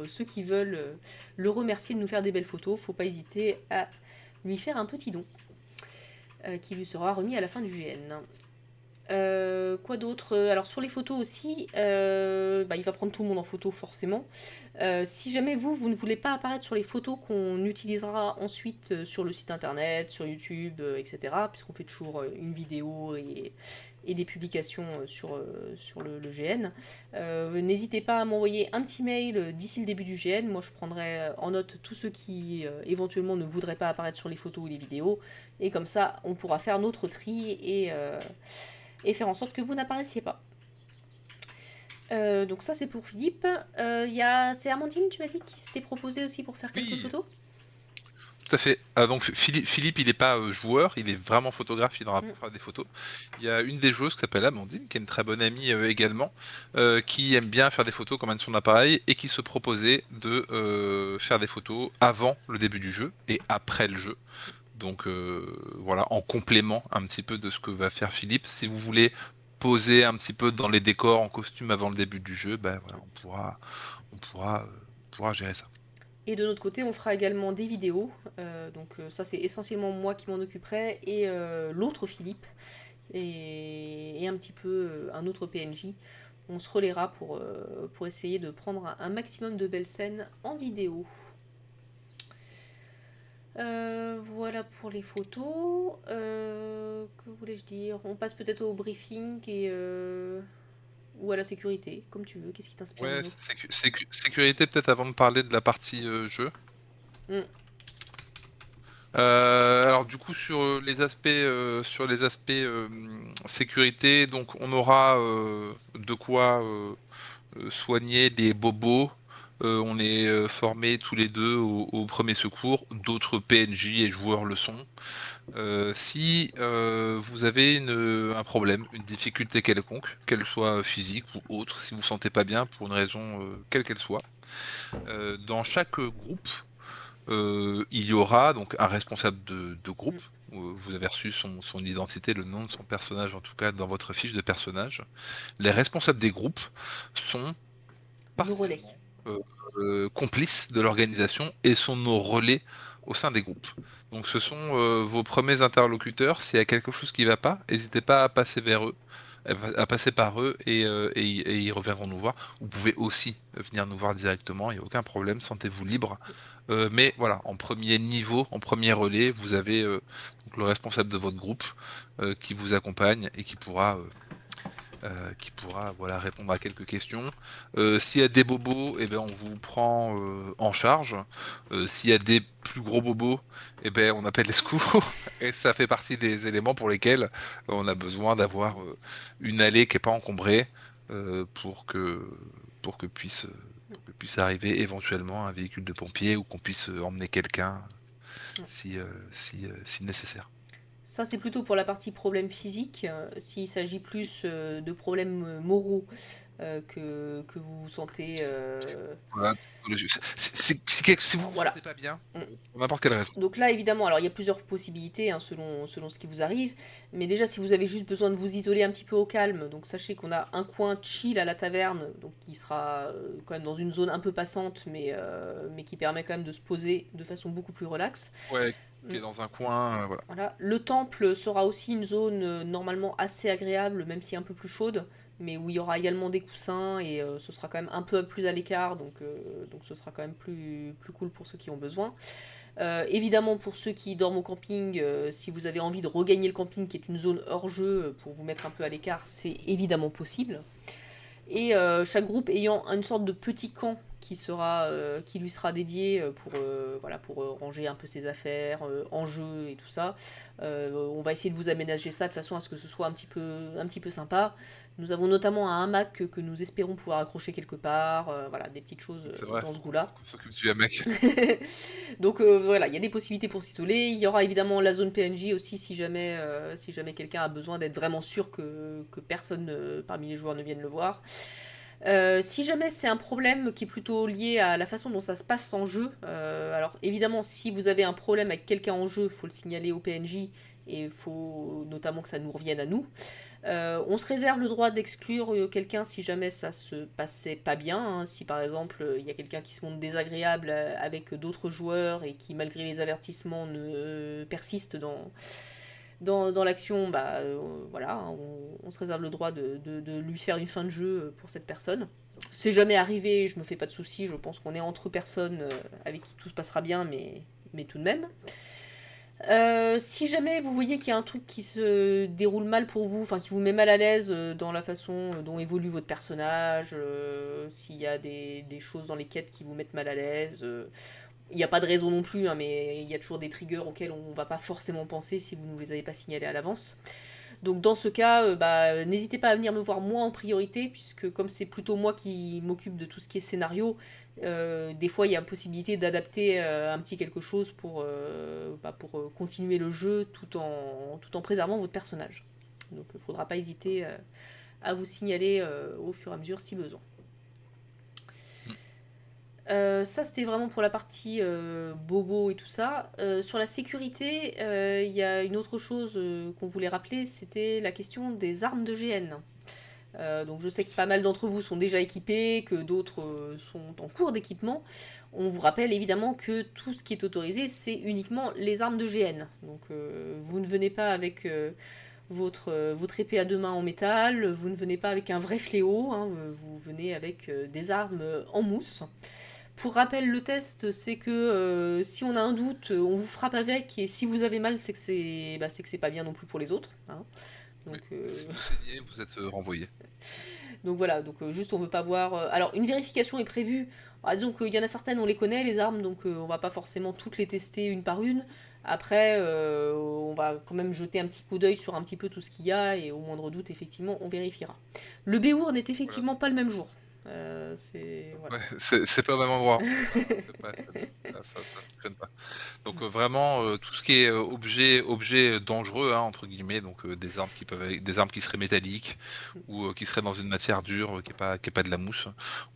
ceux qui veulent le remercier de nous faire des belles photos, faut pas hésiter à lui faire un petit don qui lui sera remis à la fin du GN. Quoi d'autre? Alors sur les photos aussi, bah, il va prendre tout le monde en photo forcément. Si jamais vous ne voulez pas apparaître sur les photos qu'on utilisera ensuite sur le site internet, sur YouTube, etc., puisqu'on fait toujours une vidéo et des publications sur le GN, n'hésitez pas à m'envoyer un petit mail d'ici le début du GN. Moi je prendrai en note tous ceux qui éventuellement ne voudraient pas apparaître sur les photos ou les vidéos. Et comme ça, on pourra faire notre tri et faire en sorte que vous n'apparaissiez pas. Donc ça c'est pour Philippe. C'est Amandine, tu m'as dit, qui s'était proposée aussi pour faire quelques Oui, photos. Tout à fait. Donc Philippe, il n'est pas joueur, il est vraiment photographe, il est là Mm. pour faire des photos. Il y a une des joueuses qui s'appelle Amandine, qui est une très bonne amie également, qui aime bien faire des photos comme un de son appareil et qui se proposait de faire des photos avant le début du jeu et après le jeu. Donc voilà, en complément un petit peu de ce que va faire Philippe. Si vous voulez poser un petit peu dans les décors en costume avant le début du jeu, ben voilà, on pourra gérer ça. Et de notre côté, on fera également des vidéos. Donc ça, c'est essentiellement moi qui m'en occuperai et l'autre Philippe et un petit peu un autre PNJ. On se relaiera pour essayer de prendre un maximum de belles scènes en vidéo. Voilà pour les photos. Que voulais-je dire? On passe peut-être au briefing ou à la sécurité, comme tu veux. Qu'est-ce qui t'inspire Ouais, mieux? sécurité peut-être avant de parler de la partie jeu. Hmm. Alors du coup sur les aspects sécurité, donc on aura de quoi soigner des bobos. On est formés tous les deux au premier secours. D'autres PNJ et joueurs le sont. Si vous avez un problème, une difficulté quelconque, qu'elle soit physique ou autre, si vous vous sentez pas bien pour une raison quelle qu'elle soit, dans chaque groupe, il y aura donc un responsable de groupe. Vous avez reçu son identité, le nom de son personnage en tout cas dans votre fiche de personnage. Les responsables des groupes sont Nos relais. partiellement complices de l'organisation et sont nos relais au sein des groupes. Donc ce sont vos premiers interlocuteurs. S'il y a quelque chose qui ne va pas, n'hésitez pas à passer vers eux, à passer par eux et ils reviendront nous voir. Vous pouvez aussi venir nous voir directement, il n'y a aucun problème, sentez-vous libre. Mais voilà, en premier niveau, en premier relais, vous avez donc le responsable de votre groupe qui vous accompagne et qui pourra voilà, répondre à quelques questions. S'il y a des bobos, eh ben, on vous prend en charge. S'il y a des plus gros bobos, eh ben, on appelle les secours. Et ça fait partie des éléments pour lesquels on a besoin d'avoir une allée qui n'est pas encombrée pour que puisse arriver éventuellement un véhicule de pompier ou qu'on puisse emmener quelqu'un si nécessaire. Ça, c'est plutôt pour la partie problème physique. S'il s'agit plus de problèmes moraux que vous vous sentez. Voilà, psychologie. Si vous vous Voilà. sentez pas bien, Mm. pour n'importe quelle raison. Donc là, évidemment, alors il y a plusieurs possibilités hein, selon ce qui vous arrive. Mais déjà, si vous avez juste besoin de vous isoler un petit peu au calme, donc sachez qu'on a un coin chill à la taverne, donc qui sera quand même dans une zone un peu passante, mais qui permet quand même de se poser de façon beaucoup plus relaxe. Ouais, qui Mm. est dans un coin, voilà. Voilà. Le temple sera aussi une zone normalement assez agréable, même si un peu plus chaude, mais où il y aura également des coussins et ce sera quand même un peu plus à l'écart, donc ce sera quand même plus cool pour ceux qui ont besoin. Évidemment, pour ceux qui dorment au camping, si vous avez envie de regagner le camping, qui est une zone hors jeu, pour vous mettre un peu à l'écart, c'est évidemment possible. Et chaque groupe ayant une sorte de petit camp qui lui sera dédié voilà, pour ranger un peu ses affaires en jeu et tout ça. On va essayer de vous aménager ça de façon à ce que ce soit un petit peu sympa. Nous avons notamment un hamac que nous espérons pouvoir accrocher quelque part. Voilà, des petites choses C'est vrai, dans ce faut goût-là. qu'on s'occupe du mec. Donc voilà, il y a des possibilités pour s'isoler. Il y aura évidemment la zone PNJ aussi si jamais quelqu'un a besoin d'être vraiment sûr que personne parmi les joueurs ne vienne le voir. Si jamais c'est un problème qui est plutôt lié à la façon dont ça se passe en jeu, alors évidemment si vous avez un problème avec quelqu'un en jeu, il faut le signaler au PNJ et il faut notamment que ça nous revienne à nous. On se réserve le droit d'exclure quelqu'un si jamais ça se passait pas bien. Hein. Si par exemple il y a quelqu'un qui se montre désagréable avec d'autres joueurs et qui malgré les avertissements ne persiste dans l'action, bah voilà, hein, on se réserve le droit de lui faire une fin de jeu pour cette personne. C'est jamais arrivé, je me fais pas de soucis, je pense qu'on est entre personnes avec qui tout se passera bien, mais tout de même. Si jamais vous voyez qu'il y a un truc qui se déroule mal pour vous, enfin qui vous met mal à l'aise dans la façon dont évolue votre personnage, s'il y a des choses dans les quêtes qui vous mettent mal à l'aise, il n'y a pas de raison non plus, hein, mais il y a toujours des triggers auxquels on ne va pas forcément penser si vous ne les avez pas signalés à l'avance. Donc dans ce cas, n'hésitez pas à venir me voir moi en priorité, puisque comme c'est plutôt moi qui m'occupe de tout ce qui est scénario, des fois il y a possibilité d'adapter un petit quelque chose pour continuer le jeu tout en préservant votre personnage. Donc il ne faudra pas hésiter à vous signaler au fur et à mesure si besoin. Ça, c'était vraiment pour la partie bobo et tout ça. Sur la sécurité, il y a une autre chose qu'on voulait rappeler, c'était la question des armes de GN. Donc je sais que pas mal d'entre vous sont déjà équipés, que d'autres sont en cours d'équipement. On vous rappelle évidemment que tout ce qui est autorisé, c'est uniquement les armes de GN. Donc vous ne venez pas avec votre épée à deux mains en métal, vous ne venez pas avec un vrai fléau, hein, vous venez avec des armes en mousse. Pour rappel, le test, c'est que si on a un doute, on vous frappe avec, et si vous avez mal, c'est que c'est pas bien non plus pour les autres. Hein. Oui. Donc, Si vous saignez, vous êtes renvoyé. donc voilà, donc juste on veut pas voir. Alors une vérification est prévue. Alors, disons qu'il y en a certaines, on les connaît les armes, donc on va pas forcément toutes les tester une par une. Après, on va quand même jeter un petit coup d'œil sur un petit peu tout ce qu'il y a, et au moindre doute, effectivement, on vérifiera. Le Béour n'est Voilà. effectivement pas le même jour. Voilà. Ouais, c'est pas au même endroit. Ça fonctionne pas. Donc vraiment tout ce qui est objet dangereux hein, entre guillemets, donc des armes des armes qui seraient métalliques ou qui seraient dans une matière dure qui est pas de la mousse,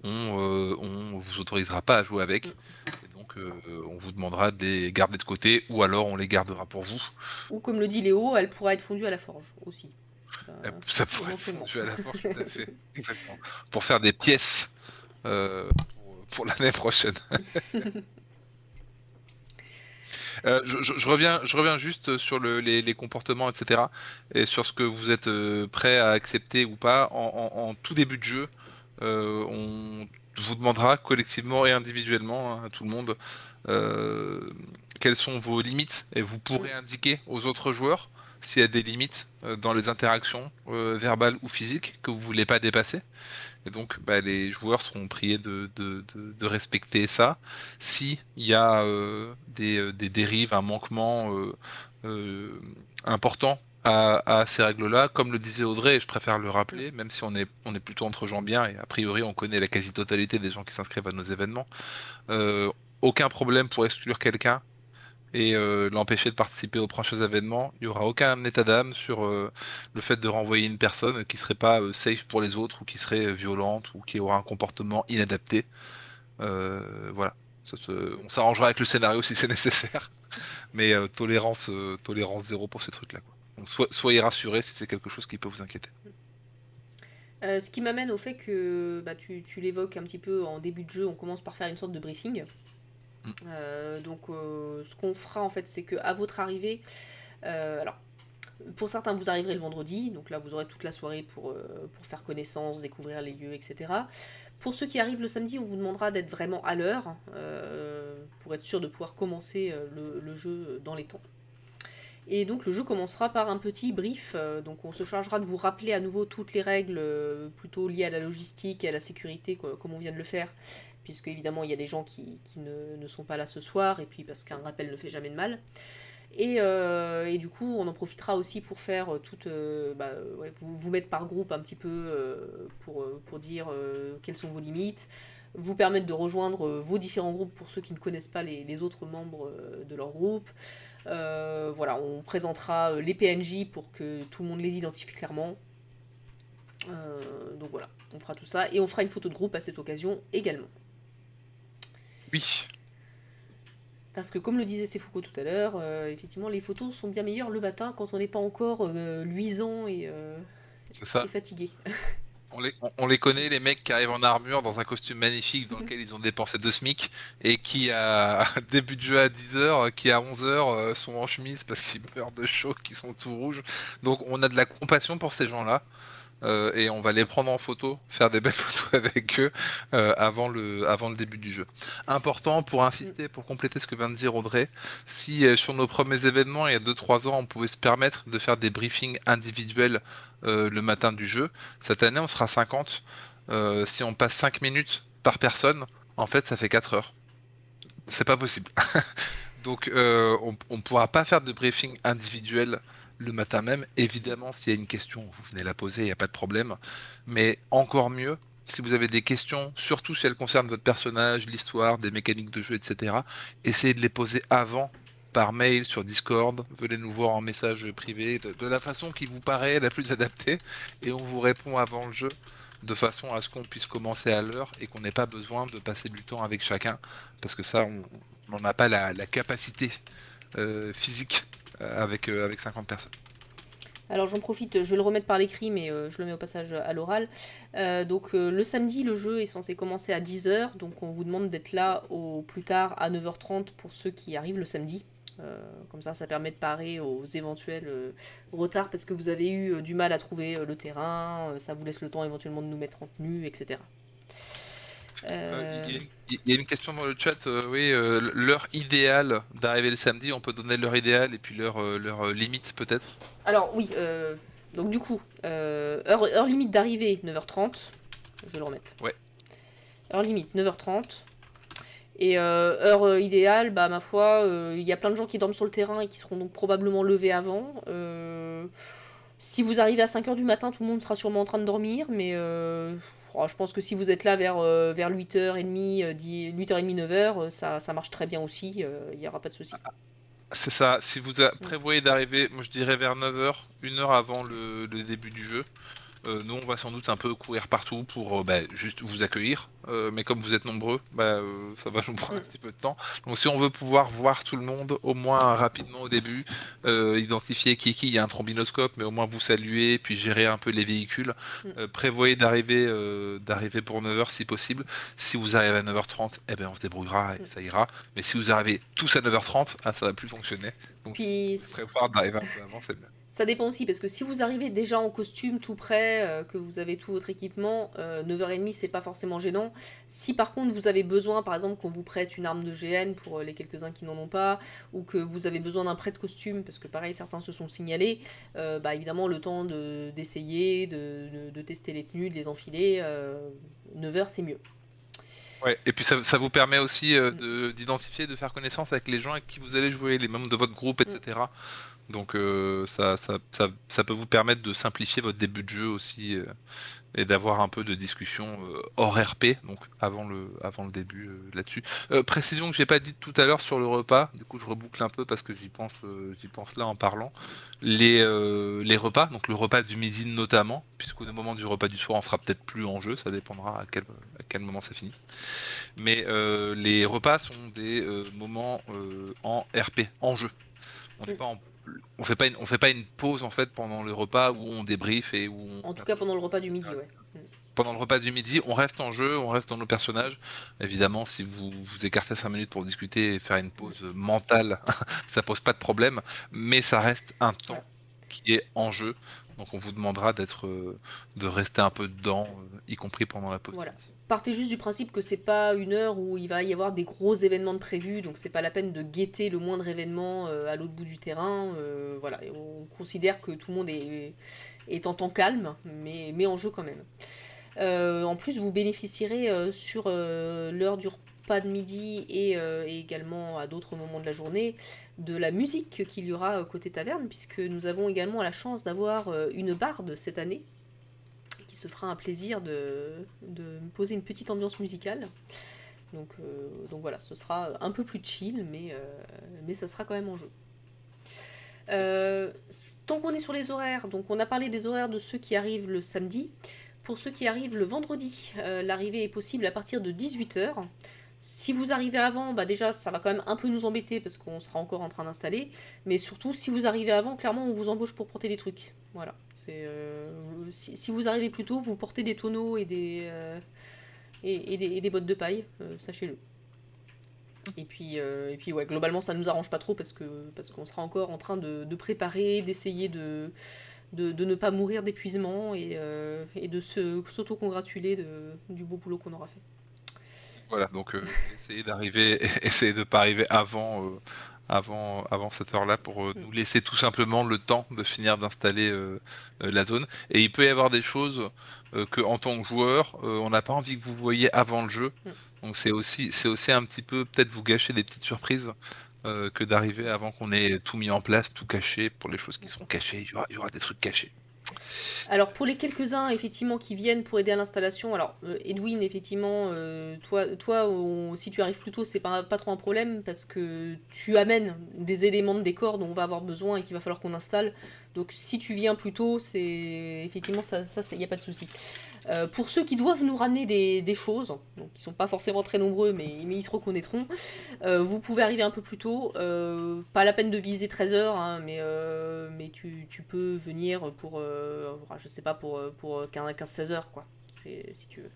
on vous autorisera pas à jouer avec. Et donc on vous demandera de les garder de côté ou alors on les gardera pour vous. Ou comme le dit Léo, elle pourra être fondue à la forge aussi. Ça, Ça pourrait être éventuellement. fondu à la forge tout à fait, exactement. Pour faire des pièces pour l'année prochaine. Je reviens juste sur les comportements, etc. Et sur ce que vous êtes prêt à accepter ou pas. En tout début de jeu, on vous demandera collectivement et individuellement hein, à tout le monde euh, quelles sont vos limites et vous pourrez indiquer aux autres joueurs s'il y a des limites dans les interactions verbales ou physiques que vous voulez pas dépasser. Et donc, bah, les joueurs seront priés de respecter ça. Si il y a des dérives, un manquement euh, important à ces règles-là, comme le disait Audrey, et je préfère le rappeler, même si on est plutôt entre gens bien, et a priori on connaît la quasi-totalité des gens qui s'inscrivent à nos événements, euh, aucun problème pour exclure quelqu'un et l'empêcher de participer aux prochains événements. Il n'y aura aucun état d'âme sur le fait de renvoyer une personne qui serait pas safe pour les autres ou qui serait violente ou qui aura un comportement inadapté. Voilà. On s'arrangera avec le scénario si c'est nécessaire, mais tolérance zéro pour ces trucs-là. Quoi. Donc soyez rassurés si c'est quelque chose qui peut vous inquiéter. Ce qui m'amène au fait que tu l'évoques un petit peu en début de jeu, on commence par faire une sorte de briefing. Mm. Ce qu'on fera en fait, c'est que à votre arrivée, alors pour certains vous arriverez le vendredi, donc là vous aurez toute la soirée pour faire connaissance, découvrir les lieux, etc. Pour ceux qui arrivent le samedi, on vous demandera d'être vraiment à l'heure pour être sûr de pouvoir commencer le jeu dans les temps. Et donc le jeu commencera par un petit brief, donc on se chargera de vous rappeler à nouveau toutes les règles plutôt liées à la logistique et à la sécurité, comme on vient de le faire, puisque évidemment il y a des gens qui ne sont pas là ce soir, et puis parce qu'un rappel ne fait jamais de mal. Et du coup, on en profitera aussi pour faire vous mettre par groupe un petit peu pour dire quelles sont vos limites, vous permettre de rejoindre vos différents groupes pour ceux qui ne connaissent pas les autres membres de leur groupe. Voilà, on présentera les PNJ pour que tout le monde les identifie clairement. Donc voilà, on fera tout ça et on fera une photo de groupe à cette occasion également. Oui, Parce que comme le disait Sefouko tout à l'heure, effectivement les photos sont bien meilleures le matin quand on n'est pas encore luisant c'est ça. et fatigué. On les connaît, les mecs qui arrivent en armure dans un costume magnifique dans lequel ils ont dépensé 2 SMIC et qui à début de jeu à 10h, qui à 11h sont en chemise parce qu'ils meurent de chaud, qui sont tout rouges. Donc on a de la compassion pour ces gens-là et on va les prendre en photo, faire des belles photos avec eux avant le début du jeu. Important pour insister, pour compléter ce que vient de dire Audrey, si sur nos premiers événements il y a 2-3 ans on pouvait se permettre de faire des briefings individuels le matin du jeu, cette année on sera 50. Si on passe 5 minutes par personne, en fait ça fait 4 heures. C'est pas possible. Donc on ne pourra pas faire de briefing individuel le matin même. Évidemment, s'il y a une question, vous venez la poser, il n'y a pas de problème. Mais encore mieux, si vous avez des questions, surtout si elles concernent votre personnage, l'histoire, des mécaniques de jeu, etc., essayez de les poser avant, par mail, sur Discord. Venez nous voir en message privé, de la façon qui vous paraît la plus adaptée, et on vous répond avant le jeu, de façon à ce qu'on puisse commencer à l'heure et qu'on n'ait pas besoin de passer du temps avec chacun, parce que ça, on n'en a pas la capacité physique avec 50 personnes. Alors j'en profite, je vais le remettre par l'écrit, mais je le mets au passage à l'oral. Donc le samedi, le jeu est censé commencer à 10 h, donc on vous demande d'être là au plus tard à 9 h 30 pour ceux qui arrivent le samedi. Comme ça permet de parer aux éventuels retards parce que vous avez eu du mal à trouver le terrain, ça vous laisse le temps éventuellement de nous mettre en tenue, etc. Il Euh, y a une question dans le chat, oui, l'heure idéale d'arriver le samedi, on peut donner l'heure idéale et puis l'heure limite peut-être. Alors oui, donc du coup, heure limite d'arrivée 9 h 30, je vais le remettre. Ouais. Heure limite 9 h 30. Et heure idéale, bah ma foi, il y a plein de gens qui dorment sur le terrain et qui seront donc probablement levés avant. Si vous arrivez à 5 h du matin, tout le monde sera sûrement en train de dormir, mais je pense que si vous êtes là vers 8h30, 8h30, 9 h, ça marche très bien aussi, il n'y aura pas de souci. C'est ça, si vous prévoyez d'arriver, moi je dirais vers 9 h, 1 heure avant le début du jeu. Nous, on va sans doute un peu courir partout pour juste vous accueillir. Mais comme vous êtes nombreux, ça va nous prendre un petit peu de temps. Donc, si on veut pouvoir voir tout le monde, au moins rapidement au début, identifier qui, il y a un trombinoscope, mais au moins vous saluer, puis gérer un peu les véhicules. Prévoyez d'arriver pour 9 h si possible. Si vous arrivez à 9 h 30, eh ben, on se débrouillera et ça ira. Mais si vous arrivez tous à 9 h 30, ça va plus fonctionner. Donc, Puis prévoir d'arriver un peu avant, c'est mieux. ça dépend aussi, parce que si vous arrivez déjà en costume tout prêt, que vous avez tout votre équipement, 9h30 c'est pas forcément gênant. Si par contre vous avez besoin, par exemple, qu'on vous prête une arme de GN pour les quelques-uns qui n'en ont pas, ou que vous avez besoin d'un prêt de costume, parce que pareil, certains se sont signalés, évidemment le temps d'essayer, de tester les tenues, de les enfiler, 9h c'est mieux. Ouais, et puis ça vous permet aussi d'identifier, de faire connaissance avec les gens avec qui vous allez jouer, les membres de votre groupe, Mm. etc. Donc ça peut vous permettre de simplifier votre début de jeu aussi et d'avoir un peu de discussion hors RP, donc avant le début là-dessus. Précision que j'ai pas dit tout à l'heure sur le repas, du coup je reboucle un peu parce que j'y pense là en parlant. Les repas, donc le repas du midi notamment, puisqu'au moment du repas du soir on sera peut-être plus en jeu, ça dépendra à quel moment c'est fini. Mais les repas sont des moments en RP, en jeu. On n'est Mm. pas en on fait pas une pause en fait pendant le repas où on débrief et où on En tout cas papote. pendant le repas du midi, ouais. Mm. Pendant le repas du midi, on reste en jeu, on reste dans nos personnages. Évidemment, si vous vous écartez 5 minutes pour discuter et faire une Mm. pause mentale, ça pose pas de problème, mais ça reste un Ouais. temps qui est en jeu. Donc on vous demandera de rester un peu dedans, y compris pendant la pause du Voilà. midi. Partez juste du principe que c'est pas une heure où il va y avoir des gros événements de prévus, donc c'est pas la peine de guetter le moindre événement à l'autre bout du terrain. Voilà, et on considère que tout le monde est en temps calme, mais en jeu quand même. En plus, vous bénéficierez sur l'heure du repas de midi et également à d'autres moments de la journée de la musique qu'il y aura côté taverne, puisque nous avons également la chance d'avoir une barde cette année qui se fera un plaisir de me poser une petite ambiance musicale. Donc voilà, ce sera un peu plus chill, mais ça sera quand même en jeu. Yes. Euh, Tant qu'on est sur les horaires, donc on a parlé des horaires de ceux qui arrivent le samedi. Pour ceux qui arrivent le vendredi, l'arrivée est possible à partir de 18 h. Si vous arrivez avant, déjà ça va quand même un peu nous embêter parce qu'on sera encore en train d'installer. Mais surtout, si vous arrivez avant, clairement on vous embauche pour porter des trucs. Voilà. Si vous arrivez plus tôt, vous portez des tonneaux et des bottes de paille, sachez-le. Et puis ouais, globalement ça nous arrange pas trop parce qu'on sera encore en train de préparer, d'essayer de ne pas mourir d'épuisement et de s'auto-congratuler du beau boulot qu'on aura fait. Voilà, donc essayez de pas arriver avant cette heure-là pour Mm. nous laisser tout simplement le temps de finir d'installer la zone. Et il peut y avoir des choses que en tant que joueur, on n'a pas envie que vous voyiez avant le jeu. Mm. Donc c'est aussi un petit peu peut-être vous gâcher des petites surprises. que d'arriver avant qu'on ait tout mis en place, tout caché. Pour les choses qui seront cachées, il y aura des trucs cachés. Alors pour les quelques-uns effectivement qui viennent pour aider à l'installation, alors Edwin effectivement, si tu arrives plus tôt c'est pas trop un problème parce que tu amènes des éléments de décor dont on va avoir besoin et qu'il va falloir qu'on installe. Donc si tu viens plus tôt, c'est effectivement ça il n'y a pas de souci. Pour ceux qui doivent nous ramener des choses, donc qui sont pas forcément très nombreux mais ils se reconnaîtront, vous pouvez arriver un peu plus tôt, pas la peine de viser 13h, hein, mais tu peux venir pour, je sais pas, pour 15-16 heures, quoi, si tu veux.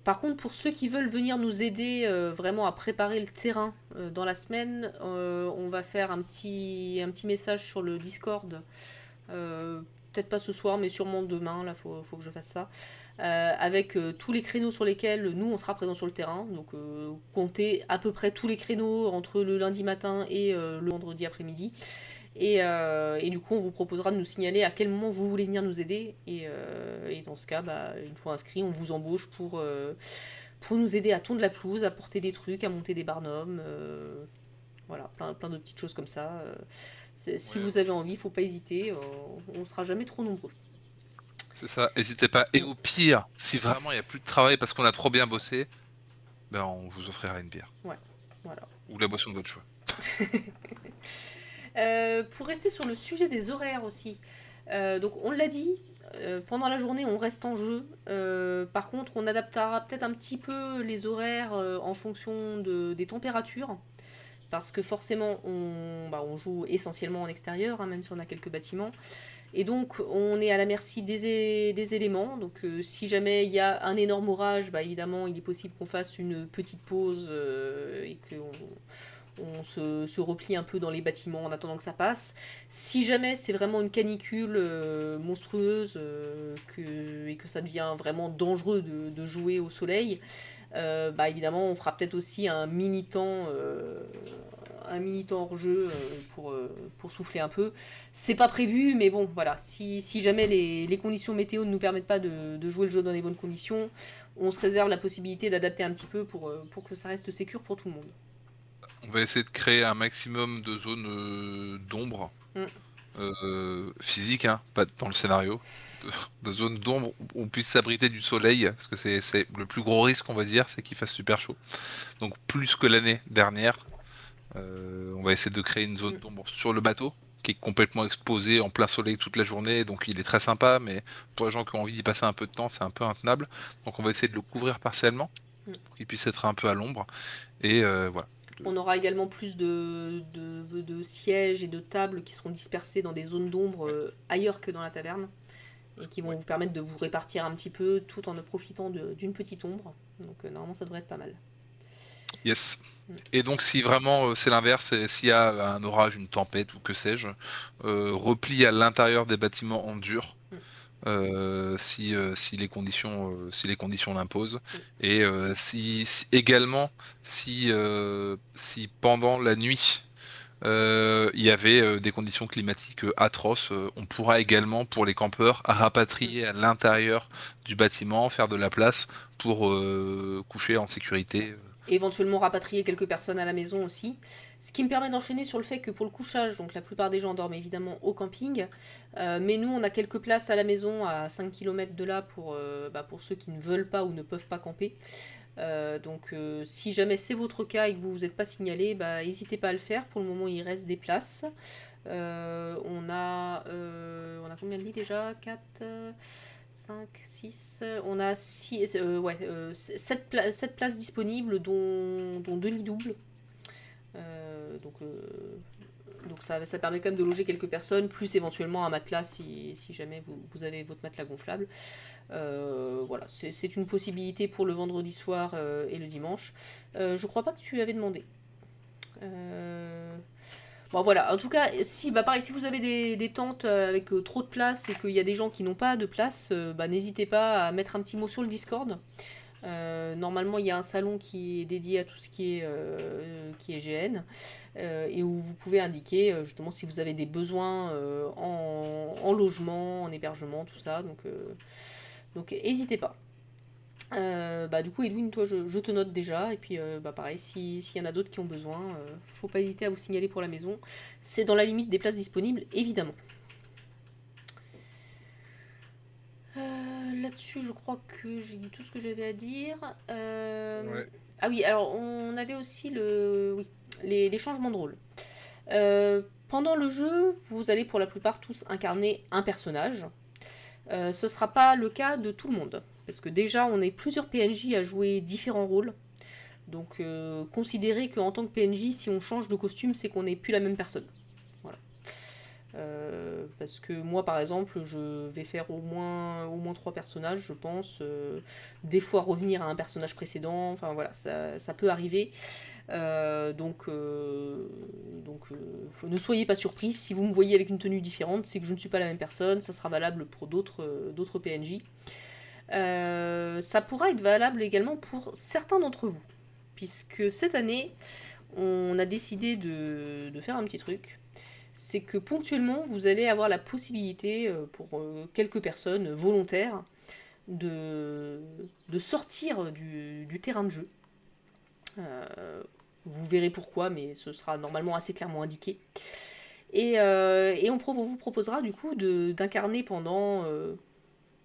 Par contre, pour ceux qui veulent venir nous aider vraiment à préparer le terrain dans la semaine, on va faire un petit message sur le Discord. Euh, Peut-être pas ce soir, mais sûrement demain. Là, faut que je fasse ça. Avec tous les créneaux sur lesquels nous on sera présent sur le terrain. Donc comptez à peu près tous les créneaux entre le lundi matin et le vendredi après-midi. Et du coup on vous proposera de nous signaler à quel moment vous voulez venir nous aider. Et dans ce cas, bah, une fois inscrit, on vous embauche pour nous aider à tondre la pelouse, à porter des trucs, à monter des barnums. Voilà, plein de petites choses comme ça. Si Ouais, vous avez envie, faut pas hésiter. On sera jamais trop nombreux. c'est ça, n'hésitez pas. Et Mm. au pire, si vraiment il n'y a plus de travail parce qu'on a trop bien bossé, ben on vous offrira une bière. Ouais, voilà. Ou la boisson de votre choix. Pour rester sur le sujet des horaires aussi, donc on l'a dit, pendant la journée on reste en jeu. Par contre on adaptera peut-être un petit peu les horaires en fonction des températures. Parce que forcément on joue essentiellement en extérieur, hein, même si on a quelques bâtiments. Et donc on est à la merci des éléments. Donc si jamais il y a un énorme orage, bah, évidemment il est possible qu'on fasse une petite pause et qu'on se replie un peu dans les bâtiments en attendant que ça passe. Si jamais c'est vraiment une canicule monstrueuse et que ça devient vraiment dangereux de jouer au soleil, bah évidemment on fera peut-être aussi un mini temps hors jeu pour souffler un peu. C'est pas prévu, mais bon, voilà. Si jamais les conditions météo ne nous permettent pas de jouer le jeu dans les bonnes conditions, on se réserve la possibilité d'adapter un petit peu pour que ça reste sécure pour tout le monde. On va essayer de créer un maximum de zones d'ombre Mm. physiques, hein, pas dans le scénario. De, de zones d'ombre où on puisse s'abriter du soleil, parce que c'est le plus gros risque, on va dire, c'est qu'il fasse super chaud. Donc plus que l'année dernière, on va essayer de créer une zone Mm. d'ombre sur le bateau, qui est complètement exposé en plein soleil toute la journée, donc il est très sympa, mais pour les gens qui ont envie d'y passer un peu de temps, c'est un peu intenable. Donc on va essayer de le couvrir partiellement, Mm. pour qu'il puisse être un peu à l'ombre. Et voilà. On aura également plus de sièges et de tables qui seront dispersés dans des zones d'ombre Ouais, ailleurs que dans la taverne et qui vont ouais. vous permettre de vous répartir un petit peu tout en profitant d'une petite ombre. Donc normalement ça devrait être pas mal. Yes. Mm. Et donc si vraiment c'est l'inverse, s'il y a un orage, une tempête ou que sais-je, repli à l'intérieur des bâtiments en dur, Mm. si les conditions l'imposent, Mm. et également si pendant la nuit il y avait des conditions climatiques atroces, on pourra également pour les campeurs Mm. rapatrier à l'intérieur du bâtiment, faire de la place pour coucher en sécurité. Et éventuellement rapatrier quelques personnes à la maison aussi. Ce qui me permet d'enchaîner sur le fait que pour le couchage, donc la plupart des gens dorment évidemment au camping, mais nous on a quelques places à la maison à 5 km de là pour ceux qui ne veulent pas ou ne peuvent pas camper. Donc si jamais c'est votre cas et que vous n'êtes pas signalé, bah, n'hésitez pas à le faire. Pour le moment il reste des places. On a combien de lits déjà? 4, 5, 6. On a 7 places disponibles, dont 2 lits doubles. Euh, donc, euh, donc ça permet quand même de loger quelques personnes, plus éventuellement un matelas si jamais vous avez votre matelas gonflable. Voilà, c'est une possibilité pour le vendredi soir et le dimanche. Je crois pas que tu avais demandé. Euh, Bon voilà, en tout cas, si bah pareil, si vous avez des tentes avec trop de place et qu'il y a des gens qui n'ont pas de place, bah n'hésitez pas à mettre un petit mot sur le Discord. Normalement, il y a un salon qui est dédié à tout ce qui est GN et où vous pouvez indiquer justement si vous avez des besoins en logement, en hébergement, tout ça. Donc n'hésitez pas. Bah, du coup, Edwin, toi, je te note déjà. Et puis, bah, pareil, s'il y en a d'autres qui ont besoin, faut pas hésiter à vous signaler pour la maison. C'est dans la limite des places disponibles, évidemment. Là-dessus, je crois que j'ai dit tout ce que j'avais à dire. Ouais. Ah oui, alors on avait aussi oui, les changements de rôle. Euh, Pendant le jeu, vous allez pour la plupart tous incarner un personnage. Ce sera pas le cas de tout le monde. Parce que déjà, on est plusieurs PNJ à jouer différents rôles. Donc, considérez qu'en tant que PNJ, si on change de costume, c'est qu'on n'est plus la même personne. Voilà. Parce que moi, par exemple, je vais faire au moins 3 personnages, je pense. Des fois revenir à un personnage précédent. Enfin voilà, ça peut arriver. Ne soyez pas surpris. Si vous me voyez avec une tenue différente, c'est que je ne suis pas la même personne. Ça sera valable pour d'autres PNJ. Ça pourra être valable également pour certains d'entre vous. Puisque cette année, on a décidé de faire un petit truc. C'est que ponctuellement, vous allez avoir la possibilité, pour quelques personnes volontaires, de, de sortir du terrain de jeu. Vous verrez pourquoi, mais ce sera normalement assez clairement indiqué. Et vous proposera du coup d'incarner pendant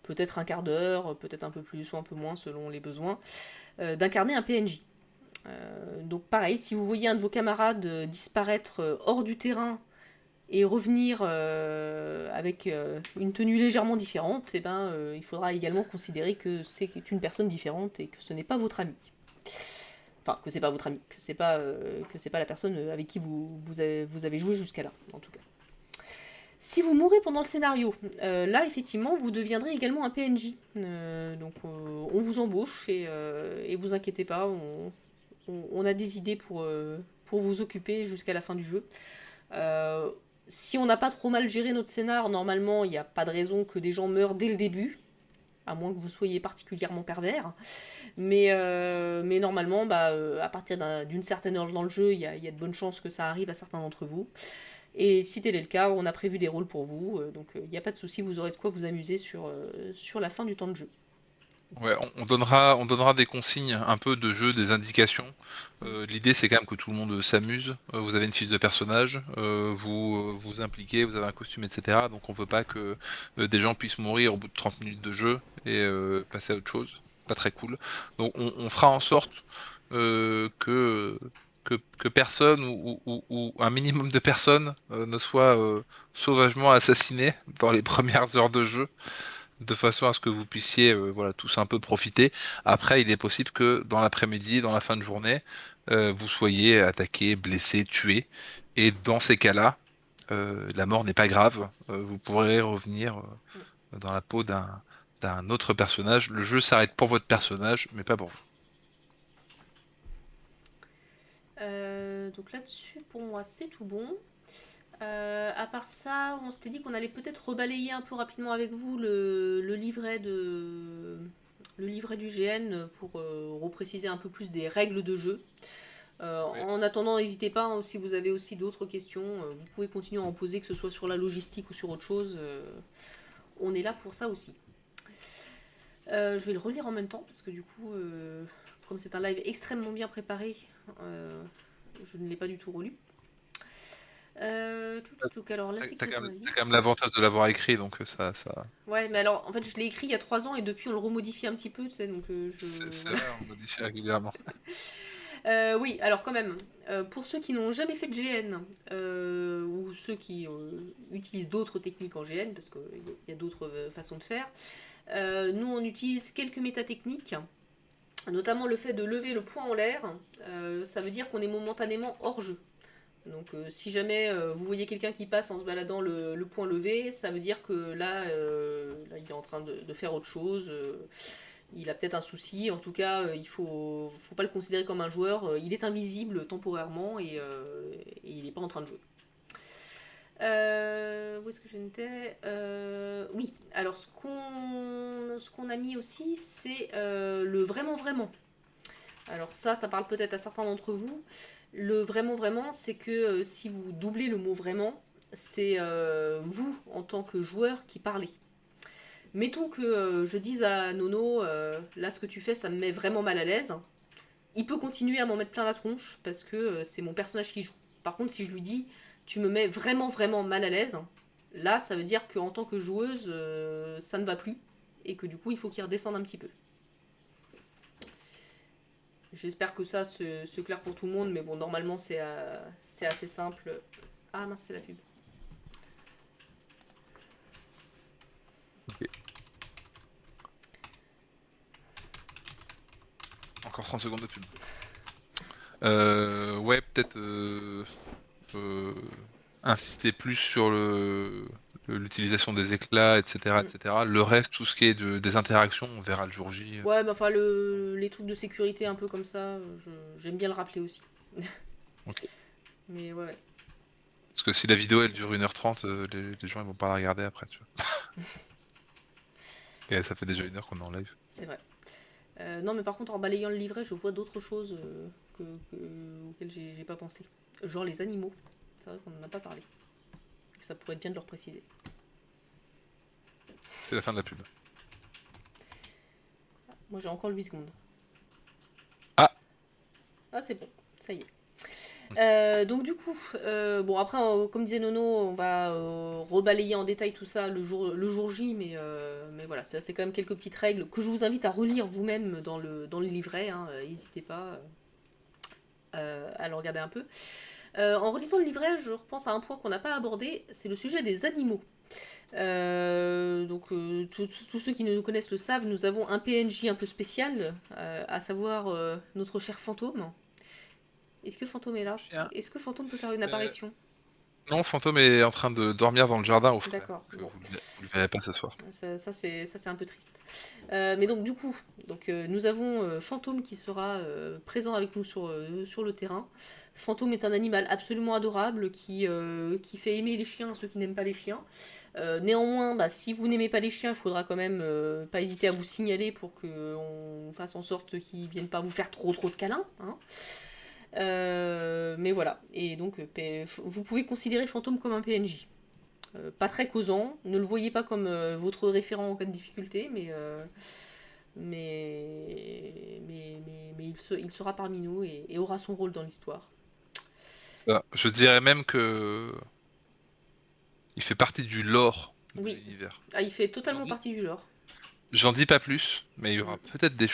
peut-être un quart d'heure, peut-être un peu plus ou un peu moins selon les besoins, d'incarner un PNJ. Donc pareil, si vous voyez un de vos camarades disparaître hors du terrain et revenir avec une tenue légèrement différente, eh ben, il faudra également considérer que c'est une personne différente et que ce n'est pas votre ami. Enfin, que c'est pas votre ami, que c'est pas la personne avec qui vous avez joué jusqu'à là, en tout cas. Si vous mourrez pendant le scénario, là effectivement vous deviendrez également un PNJ. Donc on vous embauche et vous inquiétez pas, on a des idées pour vous occuper jusqu'à la fin du jeu. Euh, Si on n'a pas trop mal géré notre scénar, normalement il n'y a pas de raison que des gens meurent dès le début, à moins que vous soyez particulièrement pervers. Mais normalement, bah, à partir d'une certaine heure dans le jeu, il y a de bonnes chances que ça arrive à certains d'entre vous. Et si tel est le cas, on a prévu des rôles pour vous, donc il n'y a pas de souci, vous aurez de quoi vous amuser sur la fin du temps de jeu. Ouais, on donnera des consignes un peu de jeu, des indications. L'idée c'est quand même que tout le monde s'amuse. Vous avez une fiche de personnage, vous vous impliquez, vous avez un costume, etc. Donc on veut pas que des gens puissent mourir au bout de 30 minutes de jeu et passer à autre chose. Pas très cool. Donc on fera en sorte que personne ou un minimum de personnes ne soit sauvagement assassiné dans les premières heures de jeu de façon à ce que vous puissiez voilà, tous un peu profiter. Après, il est possible que dans l'après-midi, dans la fin de journée, vous soyez attaqué, blessé, tué. Et dans ces cas-là, la mort n'est pas grave. Vous pourrez revenir dans la peau d'un autre personnage. Le jeu s'arrête pour votre personnage, mais pas pour vous. Donc là-dessus, pour moi, c'est tout bon. À part ça, on s'était dit qu'on allait peut-être rebalayer un peu rapidement avec vous le livret du GN pour repréciser un peu plus des règles de jeu. Ouais. En attendant, n'hésitez pas, hein, si vous avez aussi d'autres questions, vous pouvez continuer à en poser, que ce soit sur la logistique ou sur autre chose. On est là pour ça aussi. Je vais le relire en même temps parce que du coup, comme c'est un live extrêmement bien préparé, je ne l'ai pas du tout relu. Alors la T'as quand même, secrétaire. t'as quand même l'avantage de l'avoir écrit, donc ça, Ouais, mais alors en fait je l'ai écrit il y a 3 ans et depuis on le remodifie un petit peu, tu sais, donc c'est voilà. vrai, on modifie régulièrement. Oui, alors quand même, pour ceux qui n'ont jamais fait de GN, ou ceux qui utilisent d'autres techniques en GN, parce qu'il y a d'autres façons de faire, nous on utilise quelques métatechniques, notamment le fait de lever le poing en l'air. Ça veut dire qu'on est momentanément hors jeu. Donc si jamais vous voyez quelqu'un qui passe en se baladant le poing levé, ça veut dire que là, il est en train de faire autre chose. Il a peut-être un souci. En tout cas, il faut pas le considérer comme un joueur. Il est invisible temporairement et il n'est pas en train de jouer. Où est-ce que je n'étais Oui, alors ce qu'on a mis aussi, c'est le vraiment vraiment. Alors ça parle peut-être à certains d'entre vous. Le vraiment vraiment, c'est que si vous doublez le mot vraiment, c'est vous en tant que joueur qui parlez. Mettons que je dise à Nono, là ce que tu fais ça me met vraiment mal à l'aise. Il peut continuer à m'en mettre plein la tronche parce que c'est mon personnage qui joue. Par contre, si je lui dis tu me mets vraiment vraiment mal à l'aise, là ça veut dire qu'en tant que joueuse, ça ne va plus et que du coup il faut qu'il redescende un petit peu. J'espère que ça se clair pour tout le monde, mais bon, normalement c'est assez simple. Ah mince, c'est la pub. Ok. Encore 30 secondes de pub. Ouais, peut-être euh, insister plus sur l'utilisation des éclats, etc., etc. Le reste, tout ce qui est des interactions, on verra le jour J. Ouais, mais enfin, les trucs de sécurité un peu comme ça, j'aime bien le rappeler aussi. Ok. Mais ouais, ouais, Parce que si la vidéo elle dure 1h30, les gens ils vont pas la regarder après, tu vois. Et ça fait déjà 1 heure qu'on est en live. c'est vrai. Non, mais par contre, en balayant le livret, je vois d'autres choses auxquelles j'ai pas pensé. Genre les animaux. C'est vrai qu'on en a pas parlé. Ça pourrait être bien de leur préciser. C'est la fin de la pub. Moi, j'ai encore 8 secondes. Ah. Ah, c'est bon, ça y est. Donc du coup, bon après, comme disait Nono, on va rebalayer en détail tout ça le jour J, mais voilà, c'est quand même quelques petites règles que je vous invite à relire vous-même dans le livret, hein, n'hésitez pas à le regarder un peu. En relisant le livret, je repense à un point qu'on n'a pas abordé, c'est le sujet des animaux. Tous ceux qui nous connaissent le savent, nous avons un PNJ un peu spécial, à savoir notre cher fantôme. Est-ce que Fantôme est là? Chien. Est-ce que Fantôme peut faire une Euh, apparition? non, Fantôme est en train de dormir dans le jardin au frais. D'accord, Donc, bon, vous le verrez pas ce soir. ça c'est un peu triste. Mais donc du coup, nous avons Fantôme qui sera présent avec nous sur le terrain. Fantôme est un animal absolument adorable qui fait aimer les chiens à ceux qui n'aiment pas les chiens. Néanmoins, bah, si vous n'aimez pas les chiens, il faudra quand même pas hésiter à vous signaler pour qu'on fasse en sorte qu'ils viennent pas vous faire trop de câlins, hein. Mais voilà, et donc vous pouvez considérer Fantôme comme un PNJ. Pas très causant, ne le voyez pas comme votre référent en cas de difficulté, mais il sera parmi nous et aura son rôle dans l'histoire. Ça, je dirais même que il fait partie du lore de Oui, l'univers. ah, il fait J'en totalement dis, partie du lore. j'en dis pas plus, mais il y aura Mm. peut-être des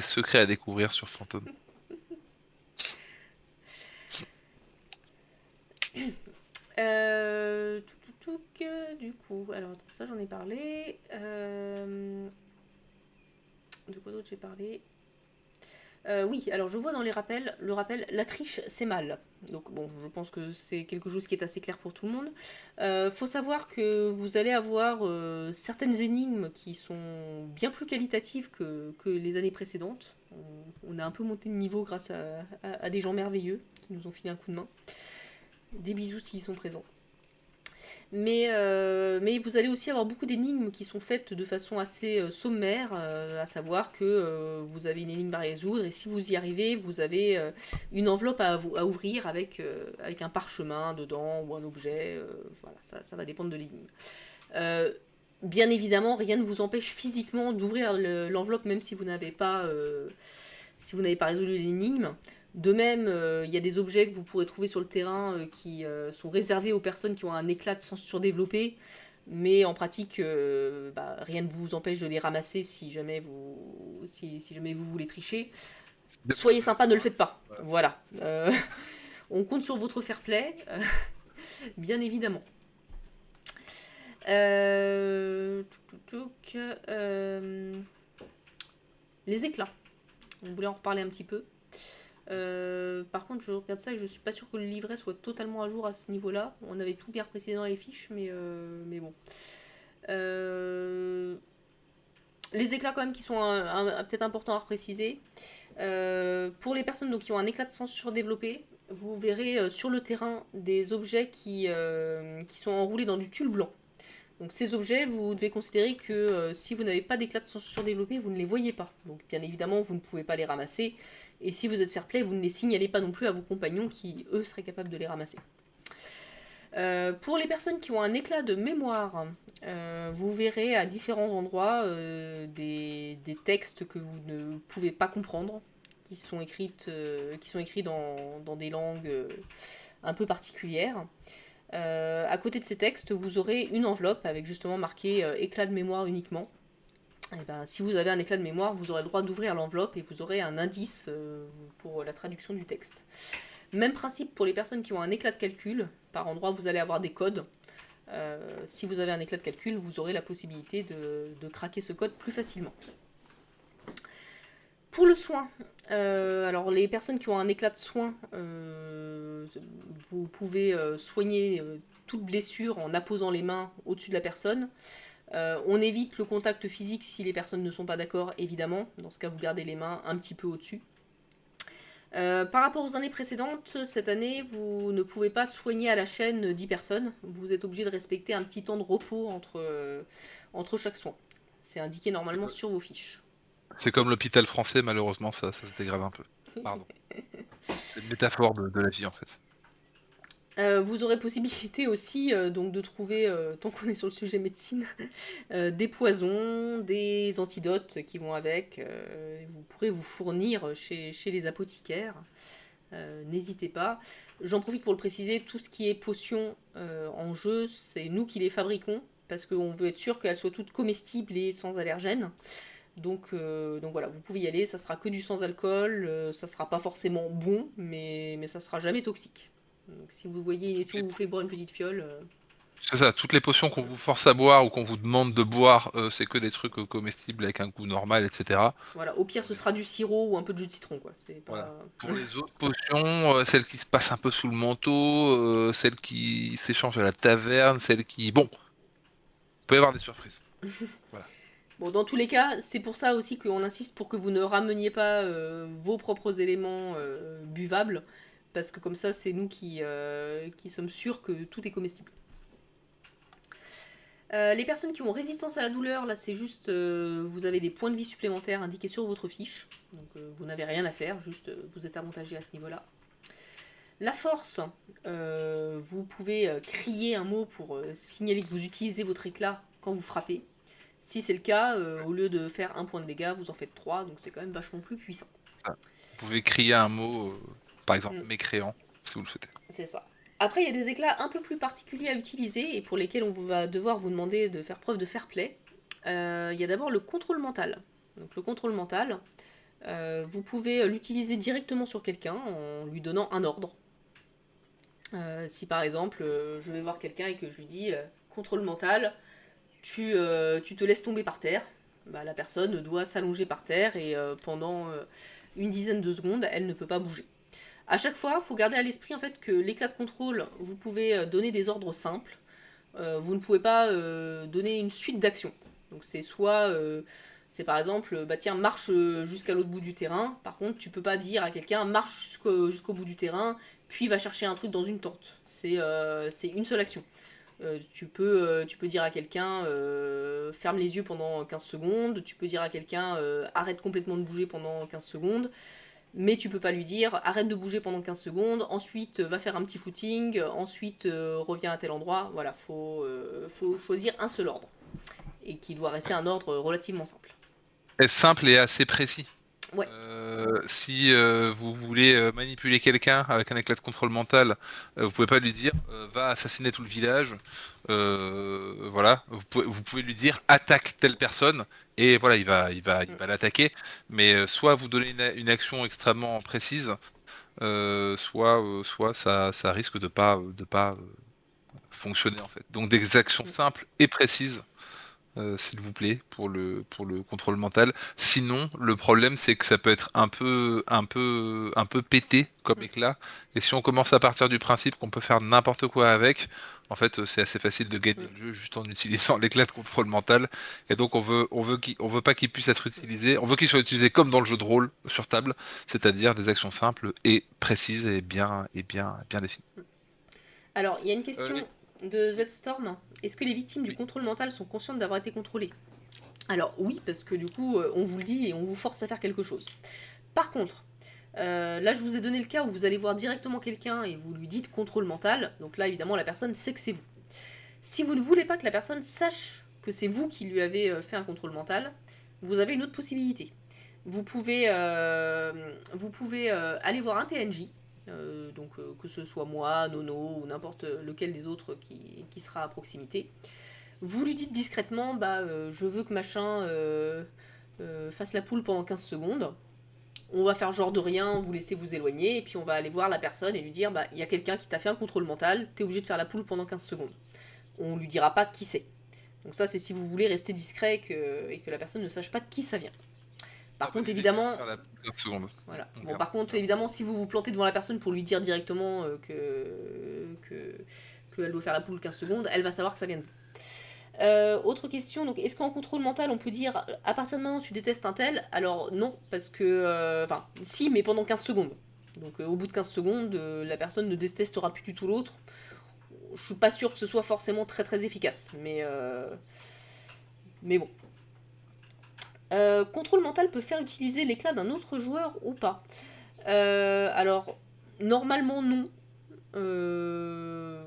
secrets à découvrir sur Fantôme. Du coup, alors attends, ça j'en ai parlé. De quoi d'autre j'ai parlé? Oui, alors je vois dans les rappels, le rappel, la triche c'est mal. Donc bon, je pense que c'est quelque chose qui est assez clair pour tout le monde. Faut savoir que vous allez avoir certaines énigmes qui sont bien plus qualitatives que les années précédentes. On a un peu monté de niveau grâce à des gens merveilleux qui nous ont filé un coup de main. Des bisous s'ils sont présents. Mais vous allez aussi avoir beaucoup d'énigmes qui sont faites de façon assez sommaire, à savoir que vous avez une énigme à résoudre et si vous y arrivez, vous avez une enveloppe à ouvrir avec un parchemin dedans ou un objet. Voilà, ça va dépendre de l'énigme. Euh, Bien évidemment, rien ne vous empêche physiquement d'ouvrir l'enveloppe même si vous n'avez pas résolu l'énigme. De même, il y a des objets que vous pourrez trouver sur le terrain qui sont réservés aux personnes qui ont un éclat de sens surdéveloppé, mais en pratique, rien ne vous empêche de les ramasser si jamais vous voulez tricher. C'est bien Soyez possible. sympa, ne le Enfin, faites pas. Voilà. On compte sur votre fair play, bien évidemment. Les éclats. On voulait en reparler un petit peu. Par contre, je regarde ça et je suis pas sûre que le livret soit totalement à jour à ce niveau-là. On avait tout bien précisé dans les fiches, mais bon. Euh, les éclats quand même qui sont peut-être importants à repréciser. Pour les personnes donc, qui ont un éclat de sens surdéveloppé, vous verrez sur le terrain des objets qui sont enroulés dans du tulle blanc. Donc ces objets, vous devez considérer que si vous n'avez pas d'éclat de sens surdéveloppé, vous ne les voyez pas. Donc bien évidemment, vous ne pouvez pas les ramasser. Et si vous êtes fair play, vous ne les signalez pas non plus à vos compagnons qui, eux, seraient capables de les ramasser. Pour les personnes qui ont un éclat de mémoire, vous verrez à différents endroits des textes que vous ne pouvez pas comprendre, qui sont écrits dans des langues un peu particulières. À côté de ces textes, vous aurez une enveloppe avec justement marqué éclat de mémoire uniquement. Et ben, si vous avez un éclat de mémoire, vous aurez le droit d'ouvrir l'enveloppe et vous aurez un indice pour la traduction du texte. Même principe pour les personnes qui ont un éclat de calcul. Par endroit, vous allez avoir des codes. Si vous avez un éclat de calcul, vous aurez la possibilité de craquer ce code plus facilement. Pour le soin, alors les personnes qui ont un éclat de soin, vous pouvez soigner toute blessure en apposant les mains au-dessus de la personne. On évite le contact physique si les personnes ne sont pas d'accord, évidemment. Dans ce cas, vous gardez les mains un petit peu au-dessus. Par rapport aux années précédentes, cette année, vous ne pouvez pas soigner à la chaîne 10 personnes. Vous êtes obligé de respecter un petit temps de repos entre chaque soin. C'est indiqué C'est normalement co- sur vos fiches. c'est comme l'hôpital français, malheureusement, ça se dégrade un peu. Pardon. C'est une métaphore de la vie en fait. Vous aurez possibilité aussi donc de trouver, tant qu'on est sur le sujet médecine, des poisons, des antidotes qui vont avec. Vous pourrez vous fournir chez les apothicaires. N'hésitez pas. J'en profite pour le préciser, tout ce qui est potions en jeu, c'est nous qui les fabriquons, parce qu'on veut être sûr qu'elles soient toutes comestibles et sans allergènes. Donc voilà, vous pouvez y aller, ça sera que du sans alcool, ça sera pas forcément bon, mais ça sera jamais toxique. Donc si vous voyez, Toutes si les on vous fait boire une petite fiole, C'est ça, toutes les potions qu'on vous force à boire ou qu'on vous demande de boire, c'est que des trucs comestibles avec un goût normal, etc. voilà, au pire Pour ce les, sera du sirop ou un peu de jus de citron, quoi. C'est voilà. pas. Pour les autres potions, celles qui se passent un peu sous le manteau, celles qui s'échangent à la taverne, celles qui... Bon, il peut y avoir des surprises. Voilà. Bon, dans tous les cas, c'est pour ça aussi qu'on insiste pour que vous ne rameniez pas vos propres éléments buvables, parce que comme ça, c'est nous qui sommes sûrs que tout est comestible. Les personnes qui ont résistance à la douleur, là c'est juste, vous avez des points de vie supplémentaires indiqués sur votre fiche, donc vous n'avez rien à faire, juste vous êtes avantagé à ce niveau-là. La force, vous pouvez crier un mot pour signaler que vous utilisez votre éclat quand vous frappez. Si c'est le cas, au lieu de faire un point de dégâts, vous en faites 3, donc c'est quand même vachement plus puissant. Ça. Vous pouvez crier un mot, par exemple Mm, mécréant, si vous le souhaitez. c'est ça. Après, il y a des éclats un peu plus particuliers à utiliser et pour lesquels on va devoir vous demander de faire preuve de fair play. Il y a d'abord le contrôle mental. Donc le contrôle mental, vous pouvez l'utiliser directement sur quelqu'un en lui donnant un ordre. Si par exemple, je vais voir quelqu'un et que je lui dis contrôle mental, tu te laisses tomber par terre, bah, la personne doit s'allonger par terre et pendant une dizaine de secondes, elle ne peut pas bouger. À chaque fois, il faut garder à l'esprit en fait que l'éclat de contrôle, vous pouvez donner des ordres simples. Vous ne pouvez pas donner une suite d'actions. Donc c'est soit, c'est par exemple, bah tiens, marche jusqu'à l'autre bout du terrain. Par contre, tu peux pas dire à quelqu'un marche jusqu'au bout du terrain, puis va chercher un truc dans une tente. C'est une seule action. Tu peux dire à quelqu'un ferme les yeux pendant 15 secondes, tu peux dire à quelqu'un arrête complètement de bouger pendant 15 secondes, mais tu peux pas lui dire arrête de bouger pendant 15 secondes, ensuite va faire un petit footing, ensuite reviens à tel endroit. Voilà, faut choisir un seul ordre, et qui doit rester un ordre relativement simple. Est simple et assez précis. Ouais. Si vous voulez manipuler quelqu'un avec un éclat de contrôle mental, vous pouvez pas lui dire va assassiner tout le village. Voilà, vous pouvez lui dire attaque telle personne et voilà, il va l'attaquer. Mais soit vous donnez une action extrêmement précise, soit ça risque de pas fonctionner en fait. Donc des actions simples et précises s'il vous plaît, pour le contrôle mental. Sinon, le problème, c'est que ça peut être un peu pété comme éclat. Et si on commence à partir du principe qu'on peut faire n'importe quoi avec, en fait, c'est assez facile de gagner le jeu juste en utilisant l'éclat de contrôle mental. Et donc, on veut pas qu'il puisse être utilisé. On veut qu'il soit utilisé comme dans le jeu de rôle sur table, c'est-à-dire des actions simples et précises et bien définies. Alors, il y a une Euh, question de oui, Z-Storm. Est-ce que les victimes du oui. contrôle mental sont conscientes d'avoir été contrôlées? Alors oui, parce que du coup, on vous le dit et on vous force à faire quelque chose. Par contre, Là, je vous ai donné le cas où vous allez voir directement quelqu'un et vous lui dites contrôle mental. Donc là, évidemment, la personne sait que c'est vous. Si vous ne voulez pas que la personne sache que c'est vous qui lui avez fait un contrôle mental, vous avez une autre possibilité. Vous pouvez aller voir un PNJ, donc que ce soit moi, Nono ou n'importe lequel des autres qui sera à proximité. Vous lui dites discrètement, je veux que machin fasse la poule pendant 15 secondes. On va faire genre de rien, vous laissez vous éloigner, et puis on va aller voir la personne et lui dire, il y a quelqu'un qui t'a fait un contrôle mental, t'es obligé de faire la poule pendant 15 secondes. On lui dira pas qui c'est. Donc ça, c'est si vous voulez rester discret et que la personne ne sache pas de qui ça vient. Par contre, évidemment, Faire la 15 secondes. voilà. Ok. Bon, par contre, évidemment, si vous vous plantez devant la personne pour lui dire directement qu'elle doit faire la poule 15 secondes, elle va savoir que ça vient de vous. Autre question, donc est-ce qu'en contrôle mental on peut dire à partir de maintenant tu détestes un tel? Alors non, parce que. Enfin, si, mais pendant 15 secondes. Donc au bout de 15 secondes, la personne ne détestera plus du tout l'autre. Je suis pas sûr que ce soit forcément très très efficace, mais bon. Contrôle mental peut faire utiliser l'éclat d'un autre joueur ou pas? Alors, normalement non. Euh,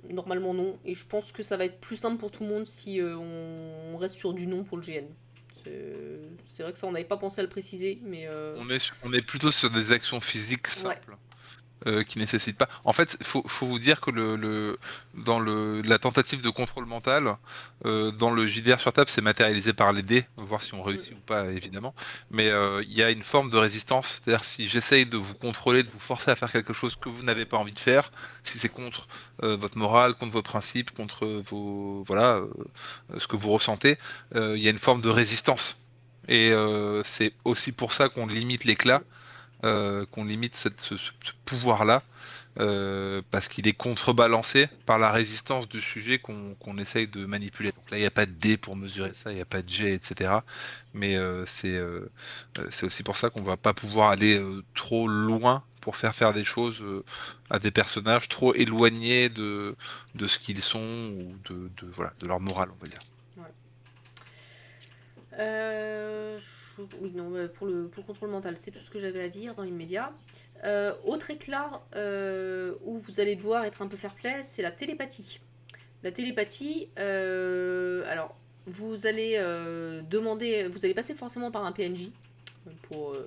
Normalement non. Et je pense que ça va être plus simple pour tout le monde si on reste sur du non pour le GN. C'est vrai que ça, on n'avait pas pensé à le préciser, mais... On est plutôt sur des actions physiques Ouais. simples. Qui nécessitent pas. En fait, faut vous dire que dans la tentative de contrôle mental, dans le JDR sur table, c'est matérialisé par les dés, on va voir si on réussit ou pas, évidemment. Mais il y a une forme de résistance, c'est-à-dire si j'essaye de vous contrôler, de vous forcer à faire quelque chose que vous n'avez pas envie de faire, si c'est contre votre morale, contre vos principes, contre ce que vous ressentez, il y a une forme de résistance. Et c'est aussi pour ça qu'on limite l'éclat, qu'on limite ce pouvoir-là, parce qu'il est contrebalancé par la résistance du sujet qu'on essaye de manipuler. Donc là, il n'y a pas de dé pour mesurer ça, il n'y a pas de jet, etc. Mais c'est aussi pour ça qu'on va pas pouvoir aller trop loin pour faire des choses à des personnages trop éloignés de ce qu'ils sont ou voilà, de leur morale, on va dire. Ouais. Oui, non, pour le contrôle mental, c'est tout ce que j'avais à dire dans l'immédiat. Autre éclat où vous allez devoir être un peu fair-play, c'est la télépathie. La télépathie, alors, vous allez passer forcément par un PNJ pour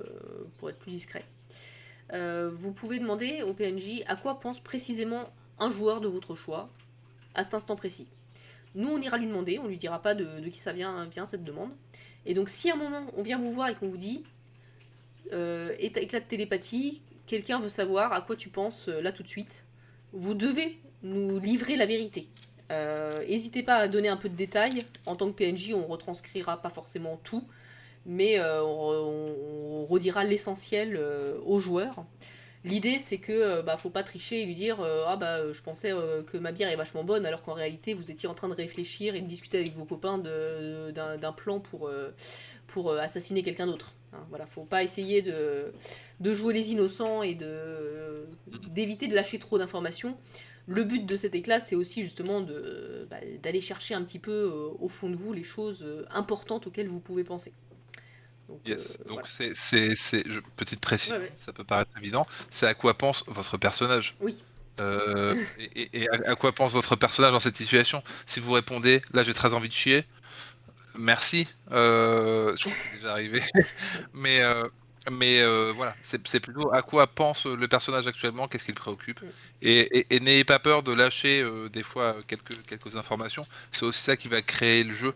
être plus discret. Vous pouvez demander au PNJ à quoi pense précisément un joueur de votre choix à cet instant précis. Nous, on ira lui demander, on lui dira pas de qui ça vient cette demande. Et donc, si à un moment on vient vous voir et qu'on vous dit éclat de télépathie, quelqu'un veut savoir à quoi tu penses là tout de suite, vous devez nous livrer la vérité. N'hésitez pas à donner un peu de détails. En tant que PNJ, on retranscrira pas forcément tout, mais on redira l'essentiel aux joueurs. L'idée, c'est que faut pas tricher et lui dire je pensais que ma bière est vachement bonne, alors qu'en réalité vous étiez en train de réfléchir et de discuter avec vos copains d'un plan pour assassiner quelqu'un d'autre. Hein, voilà, faut pas essayer de jouer les innocents et d'éviter de lâcher trop d'informations. Le but de cet éclat, c'est aussi justement d'aller chercher un petit peu au fond de vous les choses importantes auxquelles vous pouvez penser. Donc, Yes, donc voilà. petite Ouais, précision, ouais. ça peut paraître évident, c'est à quoi pense votre personnage. Oui. Et à quoi pense votre personnage dans cette situation? Si vous répondez, là j'ai très envie de chier, merci, je crois que c'est déjà arrivé, mais, voilà, c'est plutôt à quoi pense le personnage actuellement, qu'est-ce qui le préoccupe, Mm. et n'ayez pas peur de lâcher des fois quelques informations, c'est aussi ça qui va créer le jeu.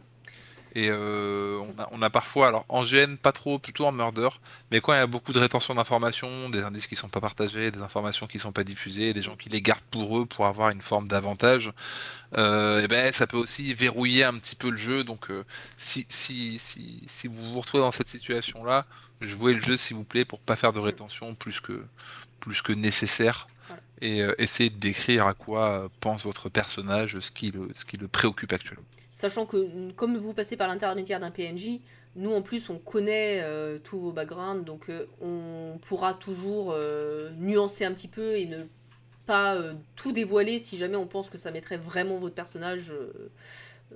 Et on a parfois, alors en GN pas trop, plutôt en murder, mais quand il y a beaucoup de rétention d'informations, des indices qui sont pas partagés, des informations qui sont pas diffusées, des gens qui les gardent pour eux pour avoir une forme d'avantage, et ben ça peut aussi verrouiller un petit peu le jeu. Donc si vous vous retrouvez dans cette situation-là, jouez le jeu s'il vous plaît pour pas faire de rétention plus que nécessaire. Voilà. Et essayez de décrire à quoi pense votre personnage, ce qui le préoccupe actuellement. Sachant que comme vous passez par l'intermédiaire d'un PNJ, nous en plus on connaît tous vos backgrounds, donc on pourra toujours nuancer un petit peu et ne pas tout dévoiler si jamais on pense que ça mettrait vraiment votre personnage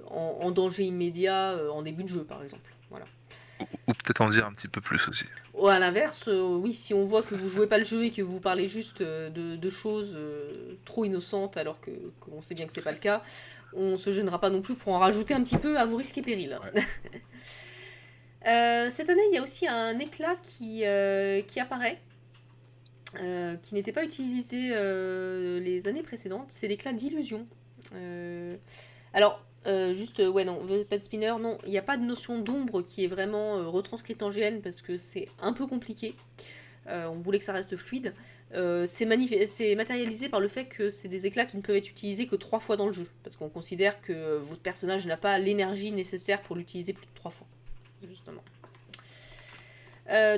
en danger immédiat en début de jeu par exemple. Voilà. Ou peut-être en dire un petit peu plus aussi. Ou à l'inverse, oui, si on voit que vous jouez pas le jeu et que vous parlez juste de choses trop innocentes alors qu'on sait bien que c'est pas le cas, on se gênera pas non plus pour en rajouter un petit peu à vos risques et périls. Ouais. Cette année, il y a aussi un éclat qui apparaît, qui n'était pas utilisé les années précédentes, c'est l'éclat d'illusion. Alors, juste, ouais, non, The Pet Spinner, non, il n'y a pas de notion d'ombre qui est vraiment retranscrite en GN parce que c'est un peu compliqué. On voulait que ça reste fluide. C'est matérialisé par le fait que c'est des éclats qui ne peuvent être utilisés que 3 fois dans le jeu, parce qu'on considère que votre personnage n'a pas l'énergie nécessaire pour l'utiliser plus de 3 fois, justement.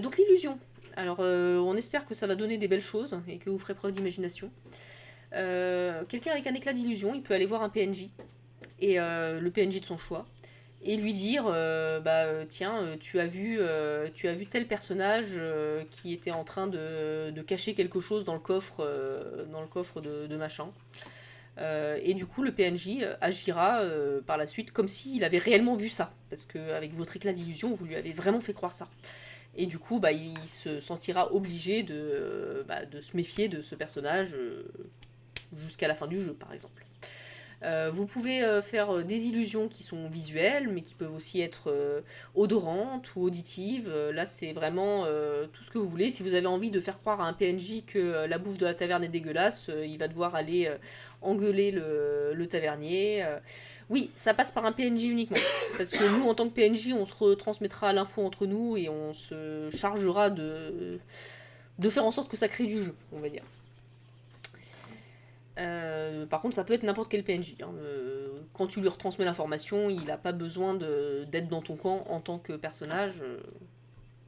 Donc l'illusion. Alors, on espère que ça va donner des belles choses et que vous ferez preuve d'imagination. Quelqu'un avec un éclat d'illusion, il peut aller voir un PNJ, et le PNJ de son choix, et lui dire tiens, tu as vu tel personnage qui était en train de cacher quelque chose dans le coffre de machin. Et du coup, le PNJ agira par la suite comme s'il avait réellement vu ça, parce qu'avec votre éclat d'illusion, vous lui avez vraiment fait croire ça. Et du coup, il se sentira obligé de se méfier de ce personnage jusqu'à la fin du jeu, par exemple. Vous pouvez faire des illusions qui sont visuelles, mais qui peuvent aussi être odorantes ou auditives. Là, c'est vraiment tout ce que vous voulez. Si vous avez envie de faire croire à un PNJ que la bouffe de la taverne est dégueulasse, il va devoir aller engueuler le tavernier. Oui, ça passe par un PNJ uniquement. Parce que nous, en tant que PNJ, on se retransmettra l'info entre nous et on se chargera de faire en sorte que ça crée du jeu, on va dire. Par contre, ça peut être n'importe quel PNJ. Hein. Quand tu lui retransmets l'information, il n'a pas besoin d'être dans ton camp en tant que personnage.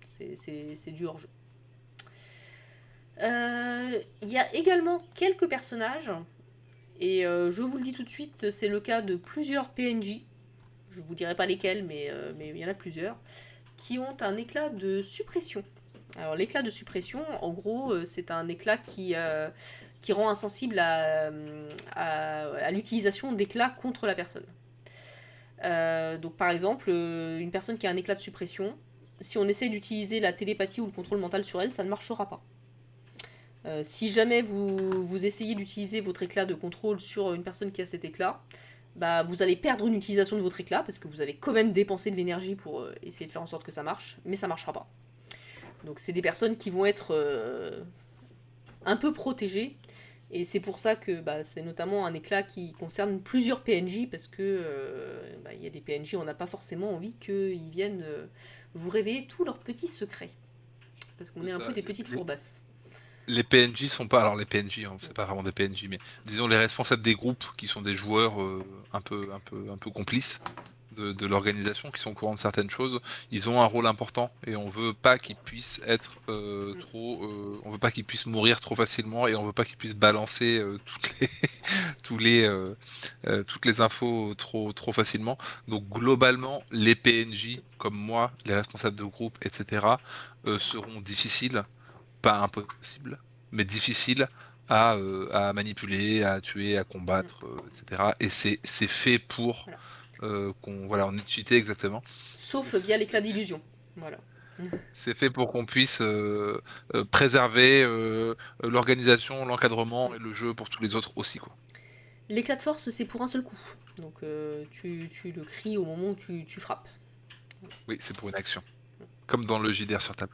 C'est du hors-jeu. Il y a également quelques personnages, et je vous le dis tout de suite, c'est le cas de plusieurs PNJ. Je vous dirai pas lesquels, mais il y en a plusieurs, qui ont un éclat de suppression. Alors l'éclat de suppression, en gros, c'est un éclat qui rend insensible à l'utilisation d'éclats contre la personne. Donc par exemple, une personne qui a un éclat de suppression, si on essaie d'utiliser la télépathie ou le contrôle mental sur elle, ça ne marchera pas. Si jamais vous essayez d'utiliser votre éclat de contrôle sur une personne qui a cet éclat, vous allez perdre une utilisation de votre éclat, parce que vous avez quand même dépensé de l'énergie pour essayer de faire en sorte que ça marche, mais ça marchera pas. Donc c'est des personnes qui vont être un peu protégées, et c'est pour ça que c'est notamment un éclat qui concerne plusieurs PNJ, parce que y a des PNJ, on n'a pas forcément envie qu'ils viennent vous révéler tous leurs petits secrets. Parce qu'on est un peu des petites fourbasses. Les PNJ sont pas, alors les PNJ, hein, c'est pas vraiment des PNJ, mais disons les responsables des groupes qui sont des joueurs un peu complices de l'organisation, qui sont au courant de certaines choses, ils ont un rôle important et on veut pas qu'ils puissent être on veut pas qu'ils puissent mourir trop facilement et on veut pas qu'ils puissent balancer toutes les tous les toutes les infos trop facilement. Donc globalement, les PNJ comme moi, les responsables de groupe, etc. seront difficiles, pas impossible, mais difficile à manipuler, à tuer, à combattre, etc. Et c'est fait pour on est cheaté exactement. Sauf via l'éclat d'illusion. Voilà. C'est fait pour qu'on puisse préserver l'organisation, l'encadrement et le jeu pour tous les autres aussi, quoi. L'éclat de force, c'est pour un seul coup. Donc tu le cries au moment où tu frappes. Oui, c'est pour une action. Comme dans le JDR sur table.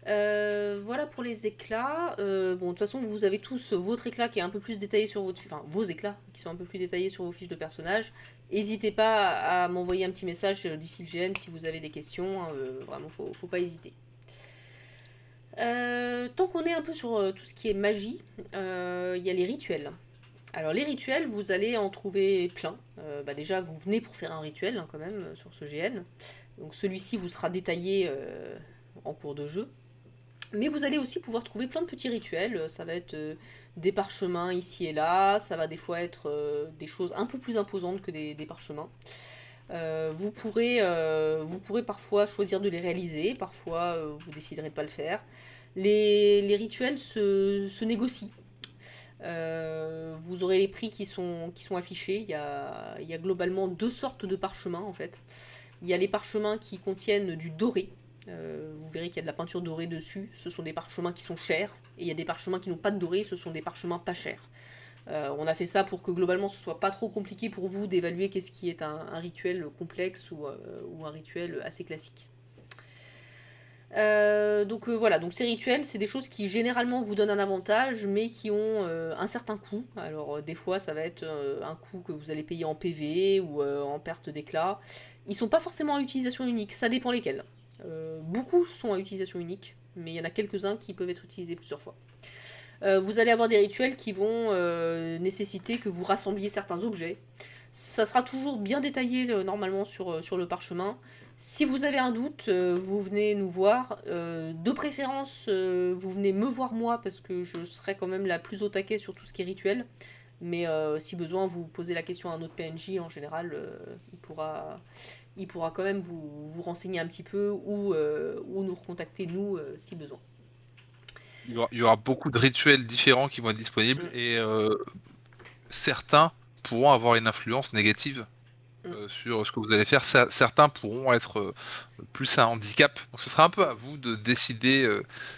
Voilà pour les éclats. De toute façon, vous avez tous votre éclat qui est un peu plus détaillé sur votre... Enfin, vos éclats qui sont un peu plus détaillés sur vos fiches de personnage. N'hésitez pas à m'envoyer un petit message d'ici le GN si vous avez des questions. Vraiment, faut pas hésiter. Tant qu'on est un peu sur tout ce qui est magie, il y a les rituels. Alors les rituels, vous allez en trouver plein. Déjà, vous venez pour faire un rituel quand même sur ce GN. Donc celui-ci vous sera détaillé en cours de jeu. Mais vous allez aussi pouvoir trouver plein de petits rituels. Ça va être des parchemins ici et là. Ça va des fois être des choses un peu plus imposantes que des parchemins. Vous pourrez parfois choisir de les réaliser. Parfois, vous déciderez de pas le faire. Les rituels se négocient. Vous aurez les prix qui sont affichés. Il y a globalement deux sortes de parchemins en fait. Il y a les parchemins qui contiennent du doré. Vous verrez qu'il y a de la peinture dorée dessus. Ce sont des parchemins qui sont chers. Et il y a des parchemins qui n'ont pas de doré. Ce sont des parchemins pas chers. On a fait ça pour que globalement ce soit pas trop compliqué pour vous d'évaluer qu'est-ce qui est un rituel complexe ou un rituel assez classique. Voilà, donc ces rituels, c'est des choses qui généralement vous donnent un avantage, mais qui ont un certain coût. Alors des fois, ça va être un coût que vous allez payer en PV ou en perte d'éclat. Ils sont pas forcément à utilisation unique, ça dépend lesquels. Beaucoup sont à utilisation unique, mais il y en a quelques-uns qui peuvent être utilisés plusieurs fois. Vous allez avoir des rituels qui vont nécessiter que vous rassembliez certains objets. Ça sera toujours bien détaillé normalement sur le parchemin. Si vous avez un doute, vous venez nous voir. De préférence, vous venez me voir moi parce que je serai quand même la plus au taquet sur tout ce qui est rituel. Mais si besoin, vous posez la question à un autre PNJ, en général, il pourra quand même vous renseigner un petit peu ou nous recontacter nous si besoin. Il y aura beaucoup de rituels différents qui vont être disponibles Mm, et certains pourront avoir une influence négative mm. sur ce que vous allez faire. Certains pourront être plus un handicap. Donc ce sera un peu à vous de décider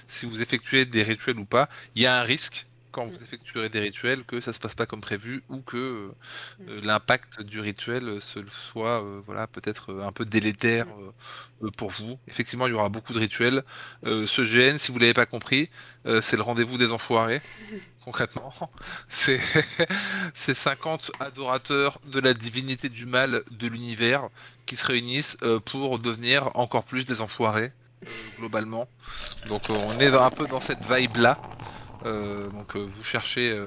si vous effectuez des rituels ou pas. Il y a un risque quand vous effectuerez des rituels que ça se passe pas comme prévu ou que l'impact du rituel soit voilà peut-être un peu délétère pour vous. Effectivement, il y aura beaucoup de rituels. Ce GN, si vous l'avez pas compris, c'est le rendez-vous des enfoirés. Concrètement, c'est c'est 50 adorateurs de la divinité du mal de l'univers qui se réunissent pour devenir encore plus des enfoirés globalement. Donc on est un peu dans cette vibe là. Donc vous cherchez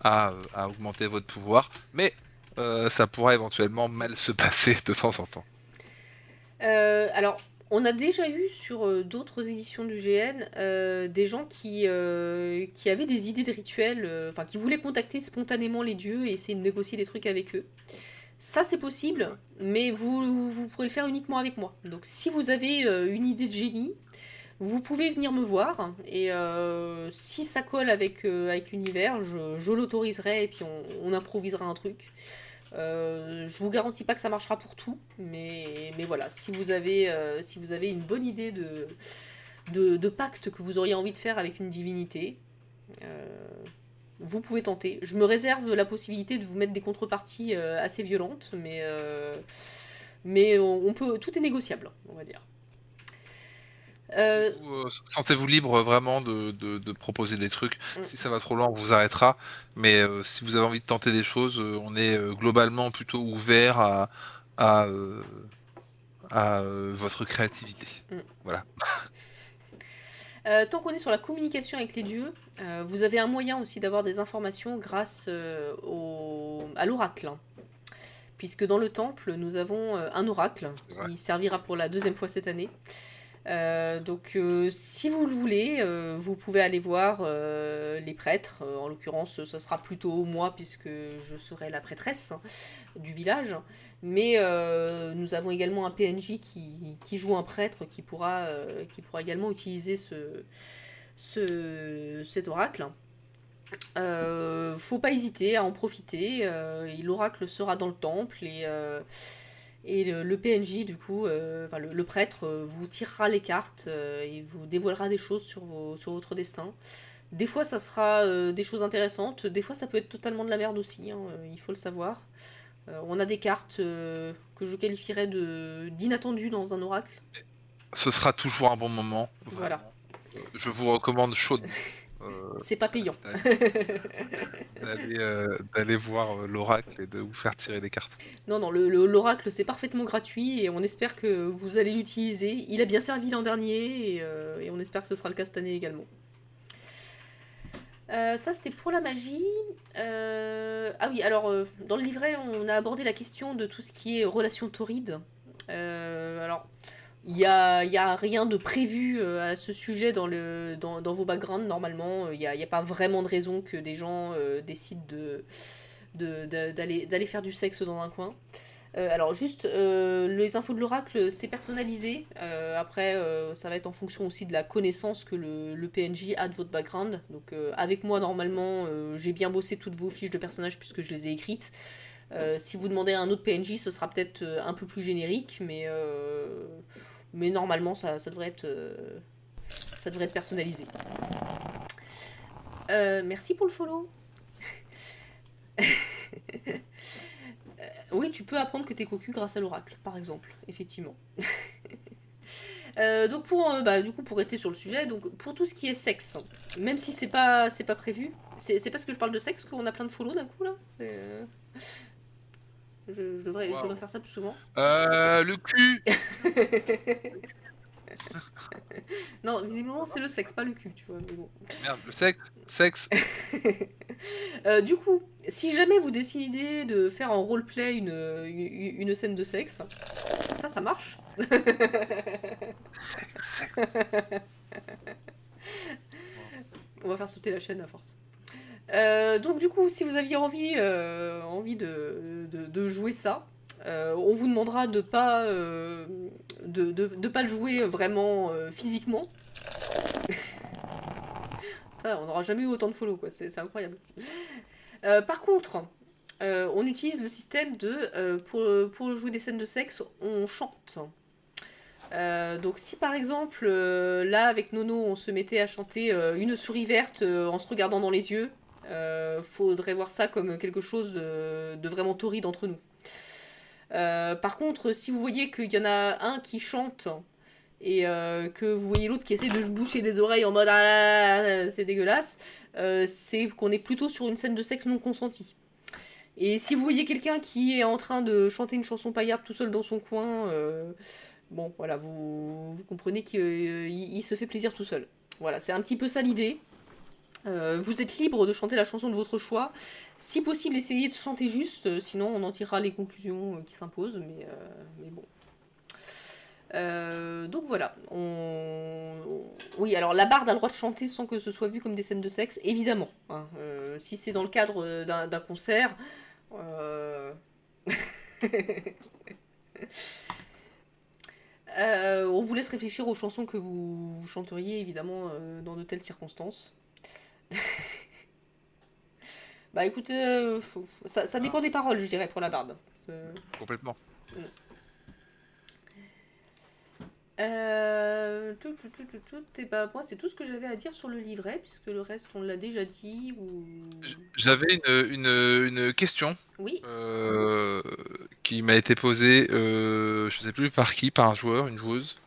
à augmenter votre pouvoir, mais ça pourra éventuellement mal se passer de temps en temps. Alors, on a déjà eu sur d'autres éditions du GN des gens qui avaient des idées de rituels, enfin qui voulaient contacter spontanément les dieux et essayer de négocier des trucs avec eux. Ça, c'est possible, Ouais. mais vous pourrez le faire uniquement avec moi. Donc, si vous avez une idée de génie, vous pouvez venir me voir et si ça colle avec l'univers, je l'autoriserai et puis on improvisera un truc. Je vous garantis pas que ça marchera pour tout, mais voilà, si vous avez une bonne idée de pacte que vous auriez envie de faire avec une divinité, euh, vous pouvez tenter. Je me réserve la possibilité de vous mettre des contreparties assez violentes, mais on peut, tout est négociable, on va dire. Euh, Sentez-vous libre vraiment de proposer des trucs. Si ça va trop loin, on vous arrêtera. Mais si vous avez envie de tenter des choses, on est globalement plutôt ouvert à, euh, à votre créativité. mm. Voilà. Tant qu'on est sur la communication avec les dieux, vous avez un moyen aussi d'avoir des informations grâce à l'oracle. Puisque dans le temple, nous avons un oracle C'est vrai. qui servira pour la deuxième fois cette année. Si vous le voulez, vous pouvez aller voir les prêtres. En l'occurrence, ce sera plutôt moi, puisque je serai la prêtresse du village. Mais nous avons également un PNJ qui joue un prêtre qui pourra également utiliser cet oracle. Faut pas hésiter à en profiter. L'oracle sera dans le temple et le PNJ, du coup, enfin le prêtre, vous tirera les cartes et vous dévoilera des choses sur votre destin. Des fois, ça sera des choses intéressantes. Des fois, ça peut être totalement de la merde aussi, hein, il faut le savoir. On a des cartes que je qualifierais d'inattendues dans un oracle. Ce sera toujours un bon moment, Voilà, vraiment. Je vous recommande chaudement c'est pas payant. d'aller voir l'oracle et de vous faire tirer des cartes. Non, non, l'oracle c'est parfaitement gratuit et on espère que vous allez l'utiliser. Il a bien servi l'an dernier et on espère que ce sera le cas cette année également. Ça c'était pour la magie. Ah oui, alors dans le livret on a abordé la question de tout ce qui est relation torride. Alors il y a rien de prévu à ce sujet dans vos backgrounds normalement. Il y a pas vraiment de raison que des gens décident d'aller faire du sexe dans un coin. Alors juste, les infos de l'oracle, c'est personnalisé. Après, ça va être en fonction aussi de la connaissance que le PNJ a de votre background. Donc avec moi, normalement, j'ai bien bossé toutes vos fiches de personnages puisque je les ai écrites. Si vous demandez à un autre PNJ, ce sera peut-être un peu plus générique, mais normalement, ça devrait être personnalisé. Merci pour le follow. Oui, tu peux apprendre que t'es cocu grâce à l'oracle, par exemple, effectivement. Donc du coup, pour rester sur le sujet, donc pour tout ce qui est sexe, même si c'est pas prévu, c'est parce que je parle de sexe qu'on a plein de follow d'un coup là. Je devrais Waouh. faire ça plus souvent. Le cul. Non, visiblement c'est le sexe, pas le cul, tu vois. Mais bon. Merde, le sexe. Du coup, si jamais vous décidez de faire en roleplay une scène de sexe, ça marche. Sexe. On va faire sauter la chaîne à force. Donc du coup, si vous aviez envie de jouer ça, on vous demandera de pas le jouer vraiment physiquement. Ça, on n'aura jamais eu autant de follow, quoi. C'est incroyable. Par contre, on utilise le système pour jouer des scènes de sexe, on chante. Donc si par exemple, là avec Nono, on se mettait à chanter Une souris verte en se regardant dans les yeux, faudrait voir ça comme quelque chose de vraiment torride entre nous. Par contre, si vous voyez qu'il y en a un qui chante et que vous voyez l'autre qui essaie de se boucher les oreilles en mode ah, c'est dégueulasse, c'est qu'on est plutôt sur une scène de sexe non consentie. Et si vous voyez quelqu'un qui est en train de chanter une chanson paillarde tout seul dans son coin, bon, voilà, vous comprenez qu'il se fait plaisir tout seul. Voilà, c'est un petit peu ça l'idée. Vous êtes libre de chanter la chanson de votre choix. Si possible, essayez de chanter juste, sinon on en tirera les conclusions qui s'imposent, mais bon. Donc voilà. Oui, alors la barde a le droit de chanter sans que ce soit vu comme des scènes de sexe, évidemment. Hein. Si c'est dans le cadre d'un concert. On vous laisse réfléchir aux chansons que vous chanteriez, évidemment, dans de telles circonstances. Bah écoutez, ça dépend des paroles, je dirais, pour la barde. Complètement. Et bah, moi, c'est tout ce que j'avais à dire sur le livret, puisque le reste, on l'a déjà dit. J'avais une question Oui, qui m'a été posée, je sais plus par qui, par un joueur, une joueuse,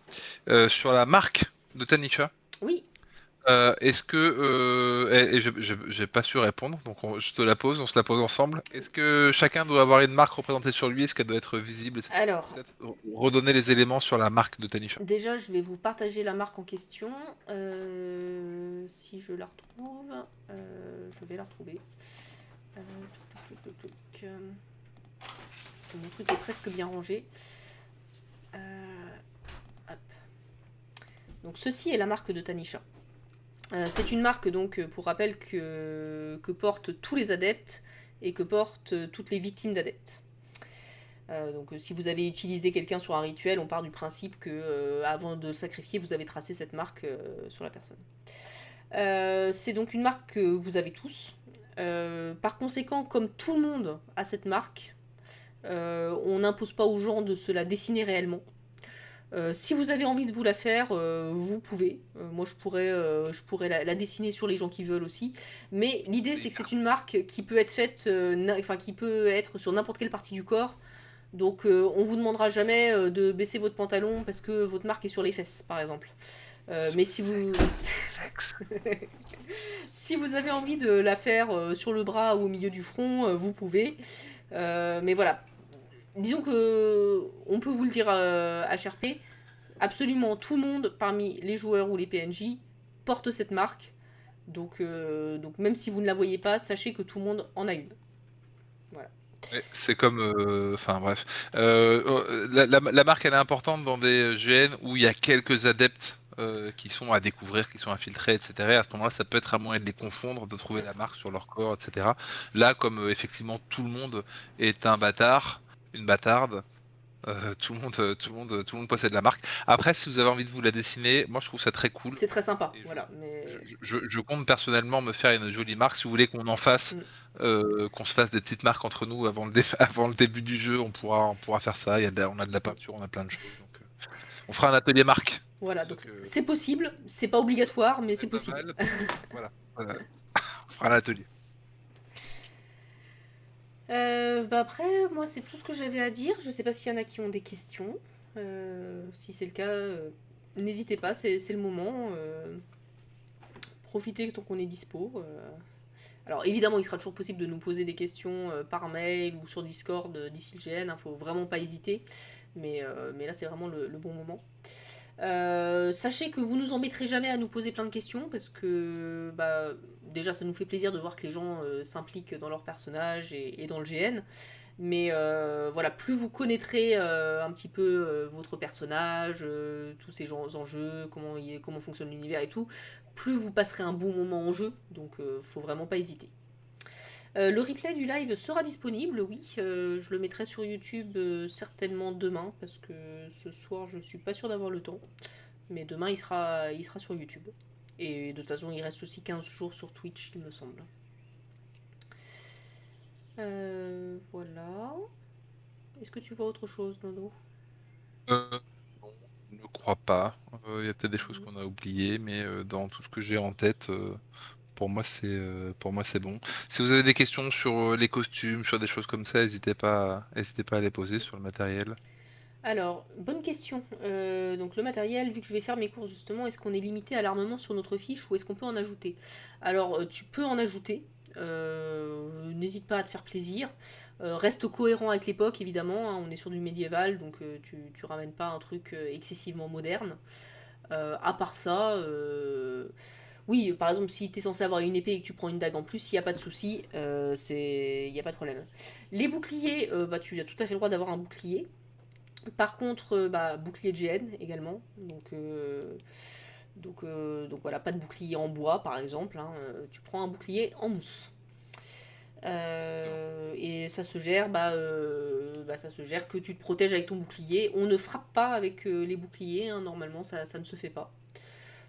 sur la marque de Tanisha. oui. Est-ce que et j'ai pas su répondre, donc je te la pose, on se la pose ensemble. Est-ce que chacun doit avoir une marque représentée sur lui? Est-ce qu'elle doit être visible, etc. Alors, Peut-être redonner les éléments sur la marque de Tanisha. déjà, je vais vous partager la marque en question. Si je la retrouve, je vais la retrouver. Parce que mon truc est presque bien rangé. Hop. Donc, ceci est la marque de Tanisha. C'est une marque, donc, pour rappel, que portent tous les adeptes et que portent toutes les victimes d'adeptes. Donc si vous avez utilisé quelqu'un sur un rituel, on part du principe que avant de le sacrifier, vous avez tracé cette marque sur la personne. C'est donc une marque que vous avez tous. Par conséquent, comme tout le monde a cette marque, on n'impose pas aux gens de se la dessiner réellement. Si vous avez envie de vous la faire, vous pouvez. Moi, je pourrais la dessiner sur les gens qui veulent aussi. Mais l'idée, c'est que c'est une marque qui peut être faite, qui peut être sur n'importe quelle partie du corps. Donc, on vous demandera jamais de baisser votre pantalon parce que votre marque est sur les fesses, par exemple. Mais si vous si vous avez envie de la faire sur le bras ou au milieu du front, vous pouvez. Mais voilà, disons que on peut vous le dire à HRP, absolument tout le monde parmi les joueurs ou les PNJ porte cette marque. Donc même si vous ne la voyez pas, sachez que tout le monde en a une. Voilà. Ouais, c'est comme, enfin bref. La marque, elle est importante dans des GN où il y a quelques adeptes qui sont à découvrir, qui sont infiltrés, etc. Et à ce moment-là, ça peut être un moyen de les confondre, de trouver la marque sur leur corps, etc. Là, comme effectivement tout le monde est un bâtard, une bâtarde, tout le monde possède la marque. Après, si vous avez envie de vous la dessiner, moi je trouve ça très cool C'est très sympa, et voilà, mais je compte personnellement me faire une jolie marque. Si vous voulez qu'on en fasse, mmh, qu'on se fasse des petites marques entre nous avant le dé avant le début du jeu, on pourra faire ça. Il y a de la on a de la mmh, peinture, on a plein de choses donc on fera un atelier marque pour voilà, ceux donc que c'est possible, c'est pas obligatoire, mais c'est c'est pas possible. mal. Voilà, on fera l'atelier. Bah après, moi, c'est tout ce que j'avais à dire. Je sais pas s'il y en a qui ont des questions. Si c'est le cas, n'hésitez pas, c'est le moment. Profitez tant qu'on est dispo. Alors évidemment, il sera toujours possible de nous poser des questions par mail ou sur Discord d'ici le GN. Faut vraiment pas hésiter. Mais là, c'est vraiment le bon moment. Sachez que vous nous embêterez jamais à nous poser plein de questions parce que bah, déjà ça nous fait plaisir de voir que les gens s'impliquent dans leur personnage et dans le GN. Mais voilà, plus vous connaîtrez un petit peu votre personnage, tous ces enjeux, comment fonctionne l'univers et tout, plus vous passerez un bon moment en jeu. Donc faut vraiment pas hésiter. Le replay du live sera disponible, oui. Je le mettrai sur YouTube certainement demain parce que ce soir je suis pas sûre d'avoir le temps. Mais demain il sera sur YouTube. Et de toute façon il reste aussi 15 jours sur Twitch, il me semble. Voilà. Est-ce que tu vois autre chose, Nono? Non, je ne crois pas. Il y a peut-être des choses qu'on a oubliées, mais dans tout ce que j'ai en tête, pour moi c'est bon. Si vous avez des questions sur, les costumes, sur des choses comme ça, n'hésitez pas à les poser sur le matériel. Alors, bonne question. Donc le matériel, vu que je vais faire mes courses justement, est-ce qu'on est limité à l'armement sur notre fiche ou est-ce qu'on peut en ajouter? Alors, tu peux en ajouter. N'hésite pas à te faire plaisir. Reste cohérent avec l'époque, évidemment, hein. On est sur du médiéval, donc tu ramènes pas un truc excessivement moderne. À part ça, oui, par exemple, si tu es censé avoir une épée et que tu prends une dague en plus, il n'y a pas de souci, il n'y a pas de problème. Les boucliers, bah, tu as tout à fait le droit d'avoir un bouclier. Par contre, bah, bouclier de GN également. Donc voilà, pas de bouclier en bois par exemple, hein. Tu prends un bouclier en mousse. Exactement. Et ça se gère, ça se gère que tu te protèges avec ton bouclier. On ne frappe pas avec les boucliers, hein, normalement ça ne se fait pas.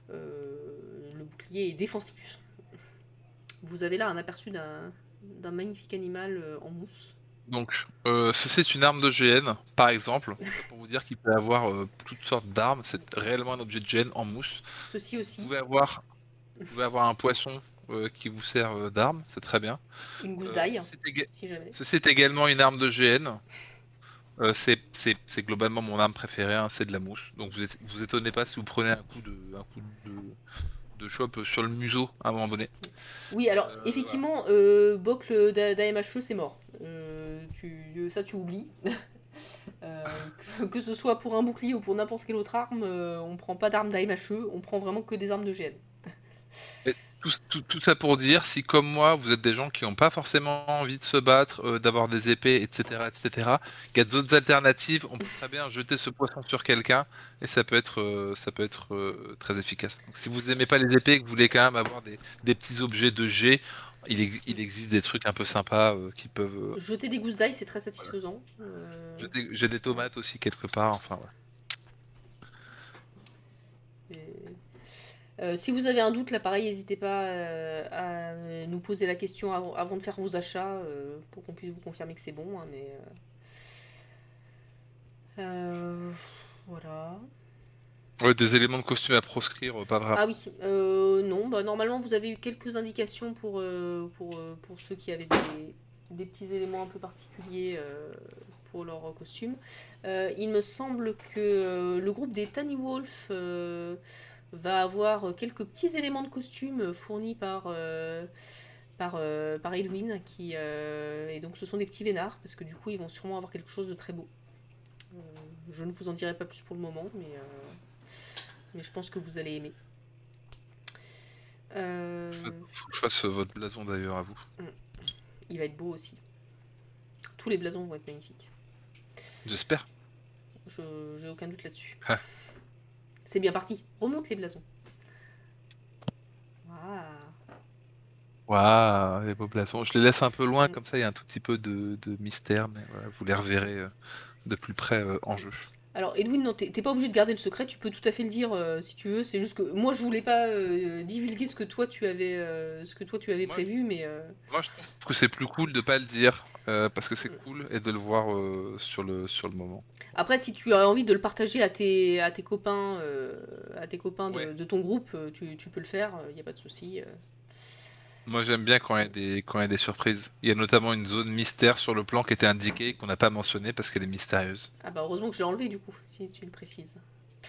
Le bouclier est défensif. Vous avez là un aperçu d'un magnifique animal en mousse. Donc, ceci est une arme de GN, par exemple. Ça pour vous dire qu'il peut y avoir, toutes sortes d'armes. C'est réellement un objet de GN en mousse. Ceci Vous aussi, pouvez avoir vous pouvez avoir un poisson, qui vous sert, d'arme, c'est très bien. une gousse Heu, d'ail, ceci est éga si jamais. ceci est également une arme de GN. C'est globalement mon arme préférée, hein, c'est de la mousse. Donc vous étonnez pas si vous prenez un coup de chope sur le museau à un moment donné. Oui, alors Voilà. effectivement, Bocle d'AMHE, c'est mort. Ça, tu oublies. Que ce soit pour un bouclier ou pour n'importe quelle autre arme, on prend pas d'armes d'AMHE, on prend vraiment que des armes de GN. Et tout ça pour dire, si comme moi, vous êtes des gens qui ont pas forcément envie de se battre, d'avoir des épées et cetera, qu'il y a d'autres alternatives, on peut très bien jeter ce poisson sur quelqu'un et ça peut être très efficace. Donc si vous aimez pas les épées et que vous voulez quand même avoir des petits objets de jet, il existe des trucs un peu sympas, qui peuvent, Jeter des gousses d'ail, c'est très voilà. satisfaisant. J'ai des tomates aussi quelque part, enfin voilà. Et- si vous avez un doute, là pareil, n'hésitez pas à nous poser la question avant de faire vos achats pour qu'on puisse vous confirmer que c'est bon, hein, euh, voilà. Ouais, des éléments de costume à proscrire, pas vraiment. Ah oui, non, bah, normalement vous avez eu quelques indications pour ceux qui avaient des petits éléments un peu particuliers pour leur costume. Il me semble que le groupe des Tiny Wolf va avoir quelques petits éléments de costume fournis par Edwin, et donc ce sont des petits vénards, parce que du coup ils vont sûrement avoir quelque chose de très beau. Euh, je ne vous en dirai pas plus pour le moment, mais je pense que vous allez aimer. Euh, Faut que je fasse, votre blason d'ailleurs à vous. il va être beau aussi. Tous les blasons vont être magnifiques. J'espère. J'ai aucun doute là-dessus. Ah. C'est bien parti. Remonte les blasons. Waouh. Waouh, les beaux blasons. Je les laisse un peu loin, Mm. comme ça il y a un tout petit peu de mystère, mais voilà, vous les reverrez, de plus près en jeu. Alors, Edwin, non, t'es pas obligé de garder le secret, tu peux tout à fait le dire si tu veux. C'est juste que moi, je voulais pas divulguer ce que toi tu avais Moi, prévu, mais moi, je trouve que c'est plus cool de pas le dire parce que c'est cool et de le voir sur le moment. après, si tu as envie de le partager à tes copains Ouais. de ton groupe, tu peux le faire, il n'y a pas de souci. Moi, j'aime bien quand il y a des surprises. Il y a notamment une zone mystère sur le plan qui était indiquée qu'on n'a pas mentionné parce qu'elle est mystérieuse. Ah bah heureusement que je l'ai enlevé du coup, si tu le précises.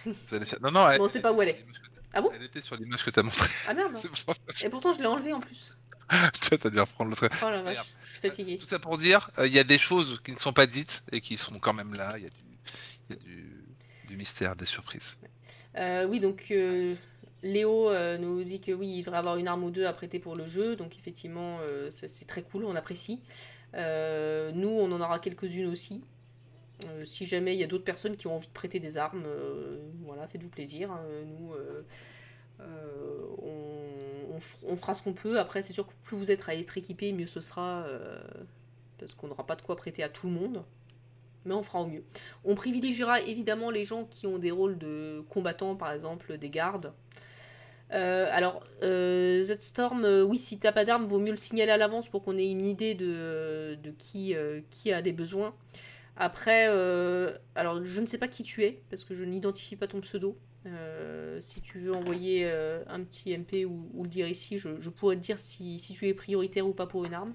Vous allez faire- Non, non, elle, Mais on elle sait pas était où elle sur est. l'image que t'as- Ah bon? elle était sur l'image que t'as montrée. Ah merde. C'est bon. Et pourtant, je l'ai enlevé en plus. Tu vois, t'as dû reprendre l'autre. Oh C'est la pas grave. vache, je suis fatiguée. Tout ça pour dire, il y a des choses qui ne sont pas dites et qui sont quand même là. Il y a du mystère, des surprises. Oui, donc Léo nous dit que oui, il devrait avoir une arme ou deux à prêter pour le jeu, donc effectivement, c'est très cool, on apprécie. Nous, on en aura quelques-unes aussi. Si jamais il y a d'autres personnes qui ont envie de prêter des armes, voilà, faites-vous plaisir, hein. Nous, on fera ce qu'on peut. Après, c'est sûr que plus vous êtes à être équipé, mieux ce sera, parce qu'on n'aura pas de quoi prêter à tout le monde. Mais on fera au mieux. On privilégiera évidemment les gens qui ont des rôles de combattants, par exemple des gardes. Alors, Z-Storm, oui, si t'as pas d'arme, vaut mieux le signaler à l'avance pour qu'on ait une idée de qui a des besoins. Après, alors je ne sais pas qui tu es, parce que je n'identifie pas ton pseudo. Si tu veux envoyer un petit MP ou le dire ici, je pourrais te dire si tu es prioritaire ou pas pour une arme.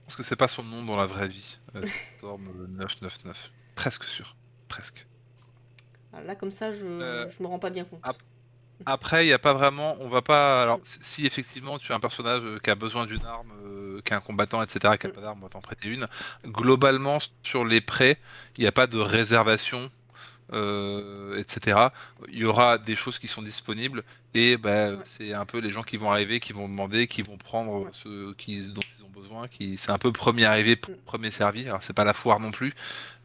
Je pense que c'est pas son nom dans la vraie vie. Storm 999. Presque sûr. Presque. Alors là, comme ça, Euh, je me rends pas bien compte. Après, il y a pas vraiment. On va pas. Alors, si effectivement tu as un personnage qui a besoin d'une arme, qui est un combattant, etc., qui a Mm. pas d'arme, on va t'en prêter une. Globalement, sur les prêts, il n'y a pas de réservation, etc. Il y aura des choses qui sont disponibles et bah, Ouais, c'est un peu les gens qui vont arriver, qui vont demander, qui vont prendre ouais. dont ils ont besoin. C'est un peu premier arrivé, Mm. premier servi. Alors, c'est pas la foire non plus,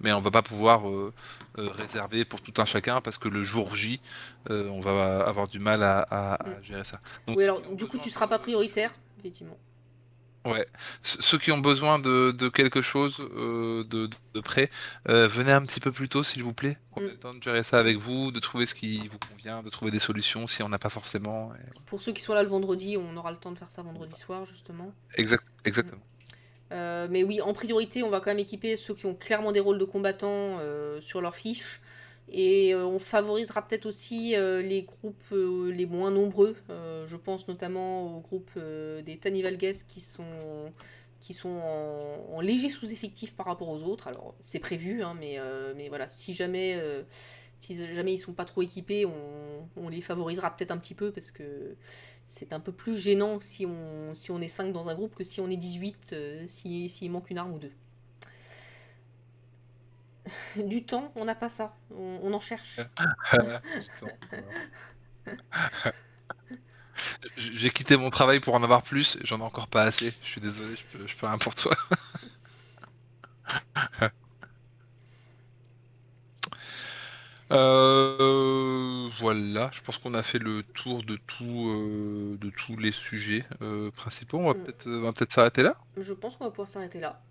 mais on va pas pouvoir réserver pour tout un chacun parce que le jour J, on va avoir du mal Mm. à gérer ça. Donc, Oui, ceux alors qui ont du coup, tu besoin seras pas de choses. prioritaire, effectivement. Ouais, ceux qui ont besoin de quelque chose de près, venez un petit peu plus tôt, s'il vous plaît. Qu'on ait Mm. le temps de gérer ça avec vous, de trouver ce qui vous convient, de trouver des solutions si on n'a pas forcément. Pour ceux qui sont là le vendredi, on aura le temps de faire ça vendredi soir, justement. Mm. Exactement. Mais oui, en priorité, on va quand même équiper ceux qui ont clairement des rôles de combattants sur leur fiche. Et on favorisera peut-être aussi les groupes les moins nombreux. Je pense notamment au groupe des Tanivalgues qui sont en léger sous-effectif par rapport aux autres. Alors c'est prévu, hein, mais voilà, si jamais ils sont pas trop équipés, on les favorisera peut-être un petit peu parce que c'est un peu plus gênant si on est 5 dans un groupe que si on est 18, s'il manque une arme ou deux. Du temps, on n'a pas ça, on en cherche. Du temps, voilà. J'ai quitté mon travail pour en avoir plus, j'en ai encore pas assez. Je suis désolé, je peux rien pour toi. Voilà, je pense qu'on a fait le tour de tous les sujets principaux. On va peut-être s'arrêter là. Je pense qu'on va pouvoir s'arrêter là.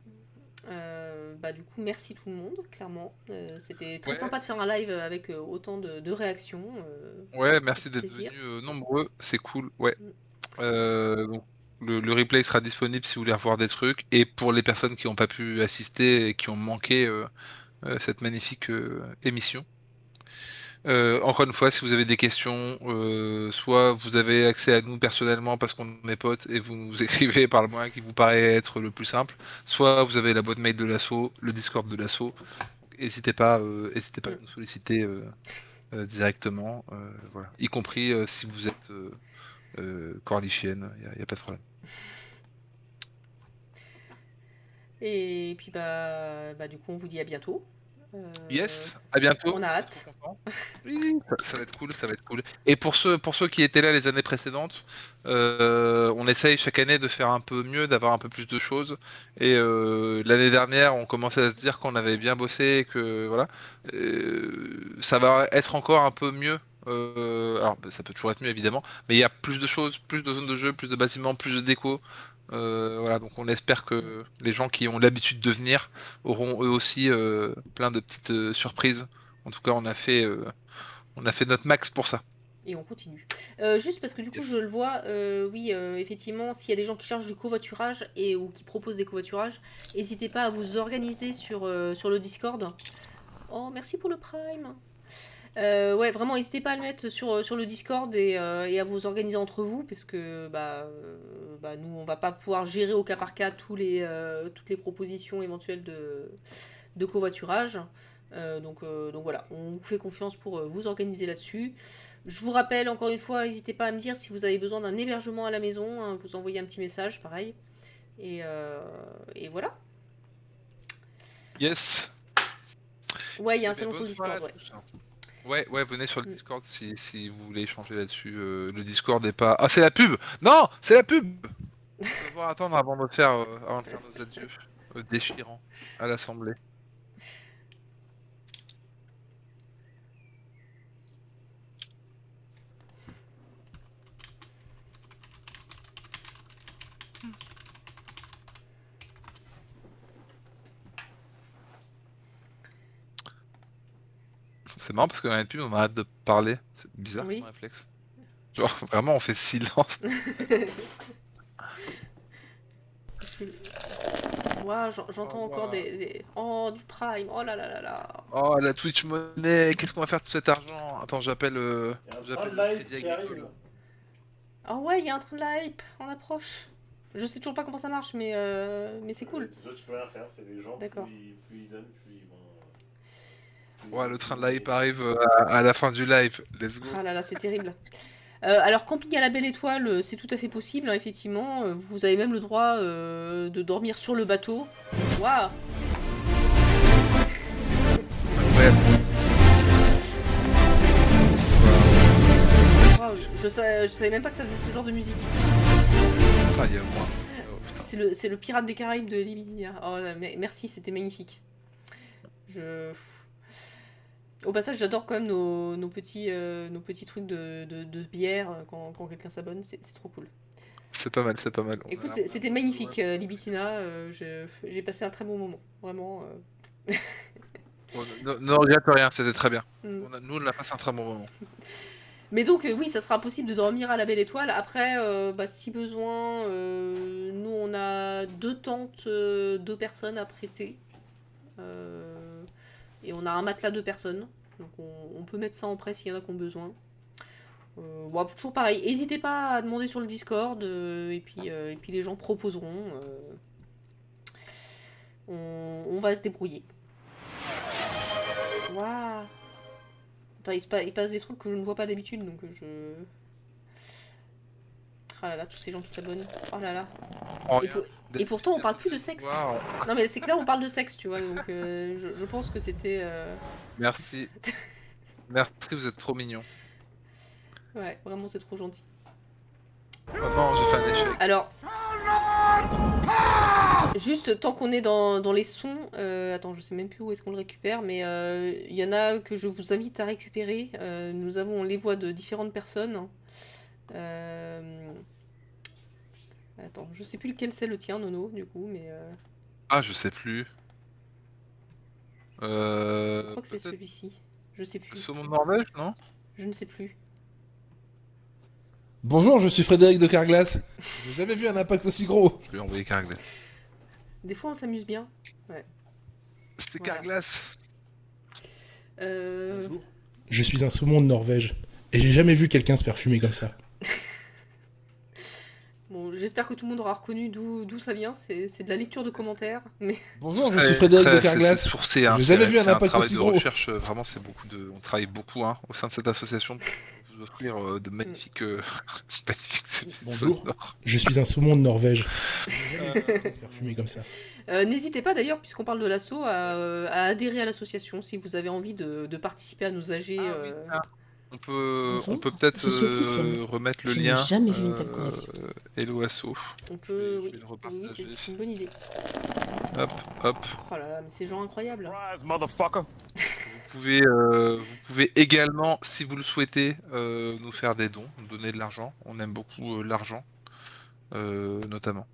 Bah du coup, merci tout le monde, clairement. C'était très Ouais, sympa de faire un live avec autant de réactions. ouais, Ça merci fait d'être plaisir. venus nombreux, c'est cool. Ouais. Mm. Donc, le replay sera disponible si vous voulez revoir des trucs. Et pour les personnes qui n'ont pas pu assister et qui ont manqué cette magnifique émission. Encore une fois, si vous avez des questions, soit vous avez accès à nous personnellement parce qu'on est potes et vous nous écrivez par le moyen qui vous paraît être le plus simple, soit vous avez la boîte mail de l'assaut, le Discord de l'assaut. N'hésitez pas à Mm. nous solliciter directement, voilà. Y compris si vous êtes corlichienne, y a pas de problème. Et puis bah du coup, on vous dit à bientôt. Euh, Yes, à bientôt, on a on est trop hâte. content. Oui, ça va être cool, ça va être cool. Et pour ceux qui étaient là les années précédentes, on essaye chaque année de faire un peu mieux, d'avoir un peu plus de choses. Et l'année dernière, on commençait à se dire qu'on avait bien bossé et que voilà. Ça va être encore un peu mieux Alors, ça peut toujours être mieux évidemment, mais il y a plus de choses, plus de zones de jeu, plus de bâtiments, plus de déco. Voilà, donc on espère que les gens qui ont l'habitude de venir auront eux aussi plein de petites surprises. En tout cas, on a fait notre max pour ça. Et on continue. Juste parce que du coup, je Yes. le vois, oui, effectivement, s'il y a des gens qui chargent du covoiturage ou qui proposent des covoiturages, n'hésitez pas à vous organiser sur le Discord. Oh, merci pour le Prime. Ouais, vraiment, n'hésitez pas à le mettre sur le Discord et à vous organiser entre vous, parce que nous, on va pas pouvoir gérer au cas par cas toutes les propositions éventuelles de covoiturage. Donc voilà, on vous fait confiance pour vous organiser là-dessus. Je vous rappelle, encore une fois, n'hésitez pas à me dire si vous avez besoin d'un hébergement à la maison, hein, vous envoyez un petit message, pareil. Et voilà. Yes. Ouais, il y a un Eh bien, salon sur bonne le soirée à Discord, ouais. tous. Ouais, venez sur le Mm. Discord si vous voulez échanger là-dessus. Le Discord n'est pas. Ah, c'est la pub! Non, c'est la pub! On va devoir attendre avant de faire nos adieux déchirants à l'Assemblée. C'est marrant parce que dans la pub, on arrête de parler. C'est bizarre comme Oui. réflexe. Genre, vraiment, on fait silence. Je suis- Ouah, Oh, j'entends encore waouh. Oh, du Prime. Oh là là là là. Oh, la Twitch monnaie, qu'est-ce qu'on va faire de tout cet argent? Attends, Il y a un train j'appelle de le live Crédit qui Agricole. arrive. Oh ouais, il y a un train de la hype. On approche. Je sais toujours pas comment ça marche, mais c'est cool. Toi, tu peux rien faire. C'est les gens, D'accord. plus ils donnent, plus ils vont. Ouais, le Plus train ils de vont la hype gagner. arrive à la fin du live. Let's go. Ah là là, c'est terrible. Alors, camping à la Belle Étoile, c'est tout à fait possible, hein, effectivement. Vous avez même le droit de dormir sur le bateau. Waouh. C'est incroyable. Waouh, je savais même pas que ça faisait ce genre de musique. Ah, il y a moins. Oh, putain. C'est le pirate des Caraïbes de Libye. Oh là, merci, c'était magnifique. Je... Au passage, j'adore quand même nos petits trucs de bière quand quelqu'un s'abonne, c'est trop cool. C'est pas mal, c'est pas mal. Écoute, On a c'était beaucoup de magnifique, Libitina. J'ai passé un très bon moment, vraiment. Ne regrette rien, c'était très bien. Mm. Nous, on a passé un très bon moment. Mais donc, oui, ça sera possible de dormir à la Belle Étoile. Après, si besoin, nous, on a deux tentes, deux personnes à prêter. Et on a un matelas de personnes. Donc, on peut mettre ça en prêt s'il y en a qui ont besoin. Bon, toujours pareil, n'hésitez pas à demander sur le Discord, et puis les gens proposeront. On va se débrouiller. Waouh! Attends, il passe des trucs que je ne vois pas d'habitude, donc je... Ah là là, tous ces gens qui s'abonnent. Oh là là. Oh, Et, rien. pour- et pourtant, on parle plus de sexe. Wow. Non, mais c'est que là, on parle de sexe, tu vois, donc je pense que c'était... Merci. Merci, vous êtes trop mignons. Ouais, vraiment, c'est trop gentil. Oh non, j'ai fait un échec. Alors, juste tant qu'on est dans les sons, attends, je sais même plus où est-ce qu'on le récupère, mais il y en a que je vous invite à récupérer. Nous avons les voix de différentes personnes. Attends, je sais plus lequel c'est le tien, Nono, du coup, mais Ah, je sais plus. je crois que c'est Peut-être celui-ci. Je sais le plus. saumon de Norvège, non? Je ne sais plus. Bonjour, je suis Frédéric de Carglass. J'ai jamais vu un impact aussi gros. Je lui ai envoyé Carglass. Des fois, on s'amuse bien. C'était Voilà. Carglass. Euh, Je suis un saumon de Norvège. Et j'ai jamais vu quelqu'un se faire fumer comme ça. Bon, j'espère que tout le monde aura reconnu d'où ça vient. C'est de la lecture de commentaires, mais Bonjour, je suis Frédéric de Carglass. C'est sourcé, hein. J'ai jamais vu un C'est impact travail aussi de gros. recherche. Vraiment, on travaille beaucoup hein, au sein de cette association pour vous offrir de magnifiques, magnifiques épisodes Bonjour. sonores. Je suis un saumon de Norvège. J'ai jamais vu quelqu'un se faire fumer comme ça. n'hésitez pas d'ailleurs, puisqu'on parle de l'asso, à adhérer à l'association si vous avez envie de participer à nos AG. Ah oui, tiens. On peut Bonjour, peut-être je suis opticienne. remettre le Je n'ai lien. jamais vu une telle correction. Hello Asso. On peut. Je vais Oui, le oui, repartager. c'est une bonne idée. Hop, hop. Oh là là, mais ces gens incroyables. Vous pouvez également, si vous le souhaitez, nous faire des dons, nous donner de l'argent. On aime beaucoup l'argent, notamment.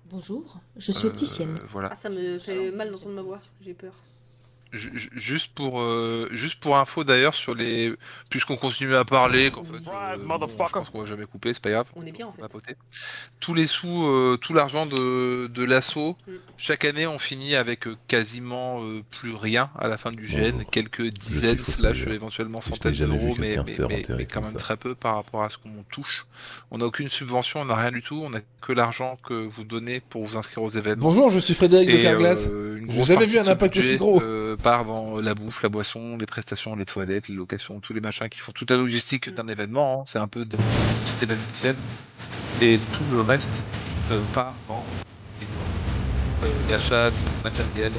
Bonjour, je suis opticienne. Voilà. Ah, ça me fait mal d'entendre ma voix, j'ai peur. Juste pour info d'ailleurs sur les, puisqu'on continue à parler, qu'en fait, bon, je pense qu'on va jamais couper, c'est pas grave. On est bien en fait. On va poter. Tous les sous, tout l'argent de l'assaut, Mm. chaque année on finit avec quasiment plus rien à la fin du GN, Bonjour. quelques suis dizaines slash Fossoyeur. éventuellement Je n'ai centaines jamais vu d'euros, quelqu'un se faire enterrer mais quand comme même ça. très peu par rapport à ce qu'on touche. On n'a aucune subvention, on n'a rien du tout, on n'a que l'argent que vous donnez pour vous inscrire aux événements. Bonjour, je suis Frédéric de Et Carglass. une J'ai grosse jamais partie vu un de ce impact budget, aussi gros. part dans la bouffe, la boisson, les prestations, les toilettes, les locations, tous les machins qui font toute la logistique d'un événement. Hein. C'est un peu de la mission. Et tout le reste part dans les achats de matériel.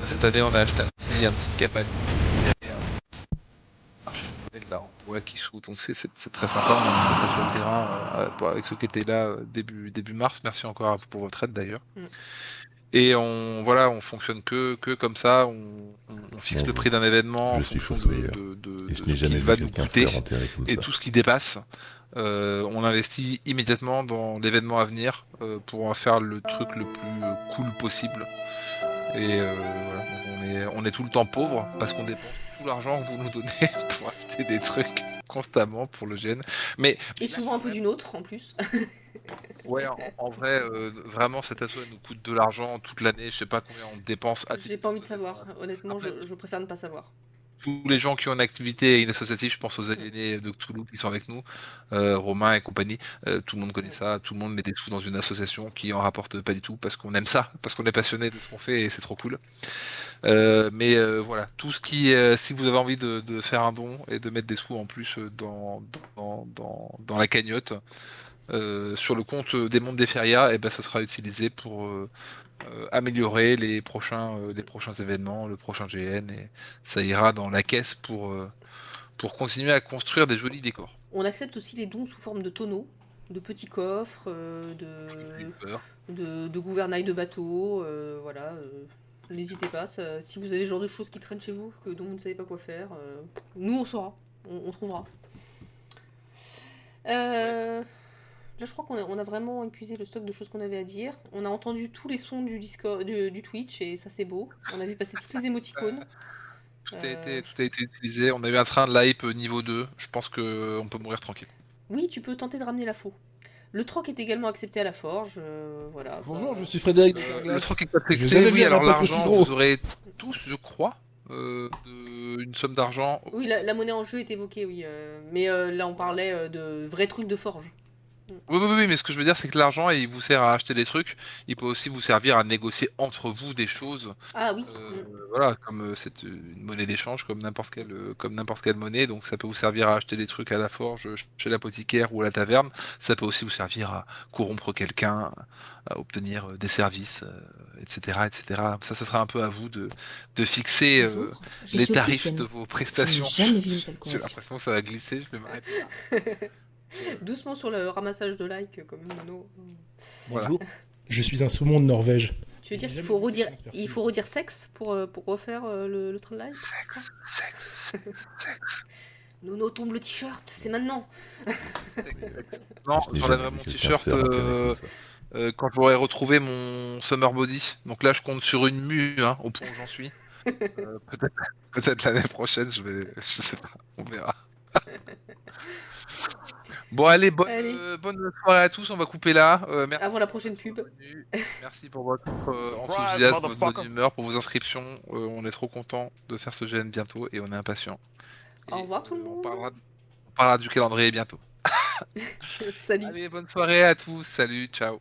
Cette année, on a acheté aussi un petit cabane. Il y avait un marché de toilettes là en bois qui s'ouvre, donc c'est très sympa. On a fait ça sur le terrain avec ceux qui étaient là début mars. Merci encore à vous pour votre aide d'ailleurs. Mm. Et on fonctionne que comme ça, on fixe le Bonjour. prix d'un événement en Je suis fonction Fossoyeur. de Et je ce n'ai jamais qu'il vu va nous quelqu'un se coûter. faire enterrer comme Et ça. tout ce qui dépasse, on investit immédiatement dans l'événement à venir pour en faire le truc le plus cool possible. Et voilà, donc on est tout le temps pauvre parce qu'on dépense tout l'argent que vous nous donnez pour acheter des trucs constamment pour le GN. Mais Et souvent un peu d'une autre en plus. ouais, en vrai, vraiment, cette asso elle nous coûte de l'argent toute l'année. Je sais pas combien on dépense à J'ai pas envie de savoir. Honnêtement, Après, je préfère ne pas savoir. tous les gens qui ont une activité et une associative, je pense aux aliénés de Cthulhu qui sont avec nous, Romain et compagnie, tout le monde connaît ça, tout le monde met des sous dans une association qui en rapporte pas du tout parce qu'on aime ça, parce qu'on est passionné de ce qu'on fait et c'est trop cool. Mais voilà, tout ce qui, si vous avez envie de faire un don et de mettre des sous en plus dans la cagnotte, sur le compte des Mondes des Ferias, et ben ça sera utilisé pour améliorer les prochains événements, le prochain GN, et ça ira dans la caisse pour continuer à construire des jolis décors. On accepte aussi les dons sous forme de tonneaux, de petits coffres, de gouvernail de bateau, voilà. N'hésitez pas, si vous avez ce genre de choses qui traînent chez vous, dont vous ne savez pas quoi faire, nous on saura, on trouvera. Là je crois qu'on a vraiment épuisé le stock de choses qu'on avait à dire. On a entendu tous les sons du Discord, du Twitch et ça c'est beau. On a vu passer toutes les émoticônes. Tout a été utilisé, on a eu un train de l'hype niveau 2, je pense qu'on peut mourir tranquille. Oui, tu peux tenter de ramener la faux. Le troc est également accepté à la forge, voilà. Bonjour, je suis Frédéric de Le Carglass. truc est accepté, J'ai jamais vu oui, un alors impact aussi l'argent, gros. vous aurez tous, je crois, une somme d'argent. Oui, la monnaie en jeu est évoquée, oui. Mais là, on parlait de vrais trucs de forge. Oui, mais ce que je veux dire, c'est que l'argent, il vous sert à acheter des trucs, il peut aussi vous servir à négocier entre vous des choses. Ah oui. Voilà, comme c'est une monnaie d'échange, comme n'importe quelle monnaie, donc ça peut vous servir à acheter des trucs à la forge, chez l'apothicaire ou à la taverne. Ça peut aussi vous servir à corrompre quelqu'un, à obtenir des services, etc., etc. Ça, ce sera un peu à vous de fixer Bonjour, je les suis tarifs opticienne. de vos Je n'ai prestations. jamais vu une telle J'ai correction. l'impression que ça va glisser, je vais m'arrêter. Doucement sur le ramassage de likes, comme une mono. Voilà. Bonjour, je suis un saumon de Norvège. Tu veux dire J'ai qu'il jamais faut vu redire, quelqu'un se faire il faut redire sexe pour refaire le train de live, c'est ça Sexe. Nono tombe le t-shirt, c'est maintenant. Non, Je n'ai j'enlèverai jamais mon vu quelqu'un se t-shirt faire enterrer comme ça. quand j'aurai retrouvé mon summer body. Donc là, je compte sur une mue, hein, au point où j'en suis. Peut-être l'année prochaine, je sais pas, on verra. Bon, allez, Allez. bonne soirée à tous, on va couper là. Merci Avant la prochaine d'être pub. venus. Merci pour votre enthousiasme, votre bonne humeur, pour vos inscriptions. On est trop content de faire ce GN bientôt et on est impatient. Au revoir tout le On monde. parlera du calendrier bientôt. Salut. Allez, bonne soirée à tous, salut, ciao.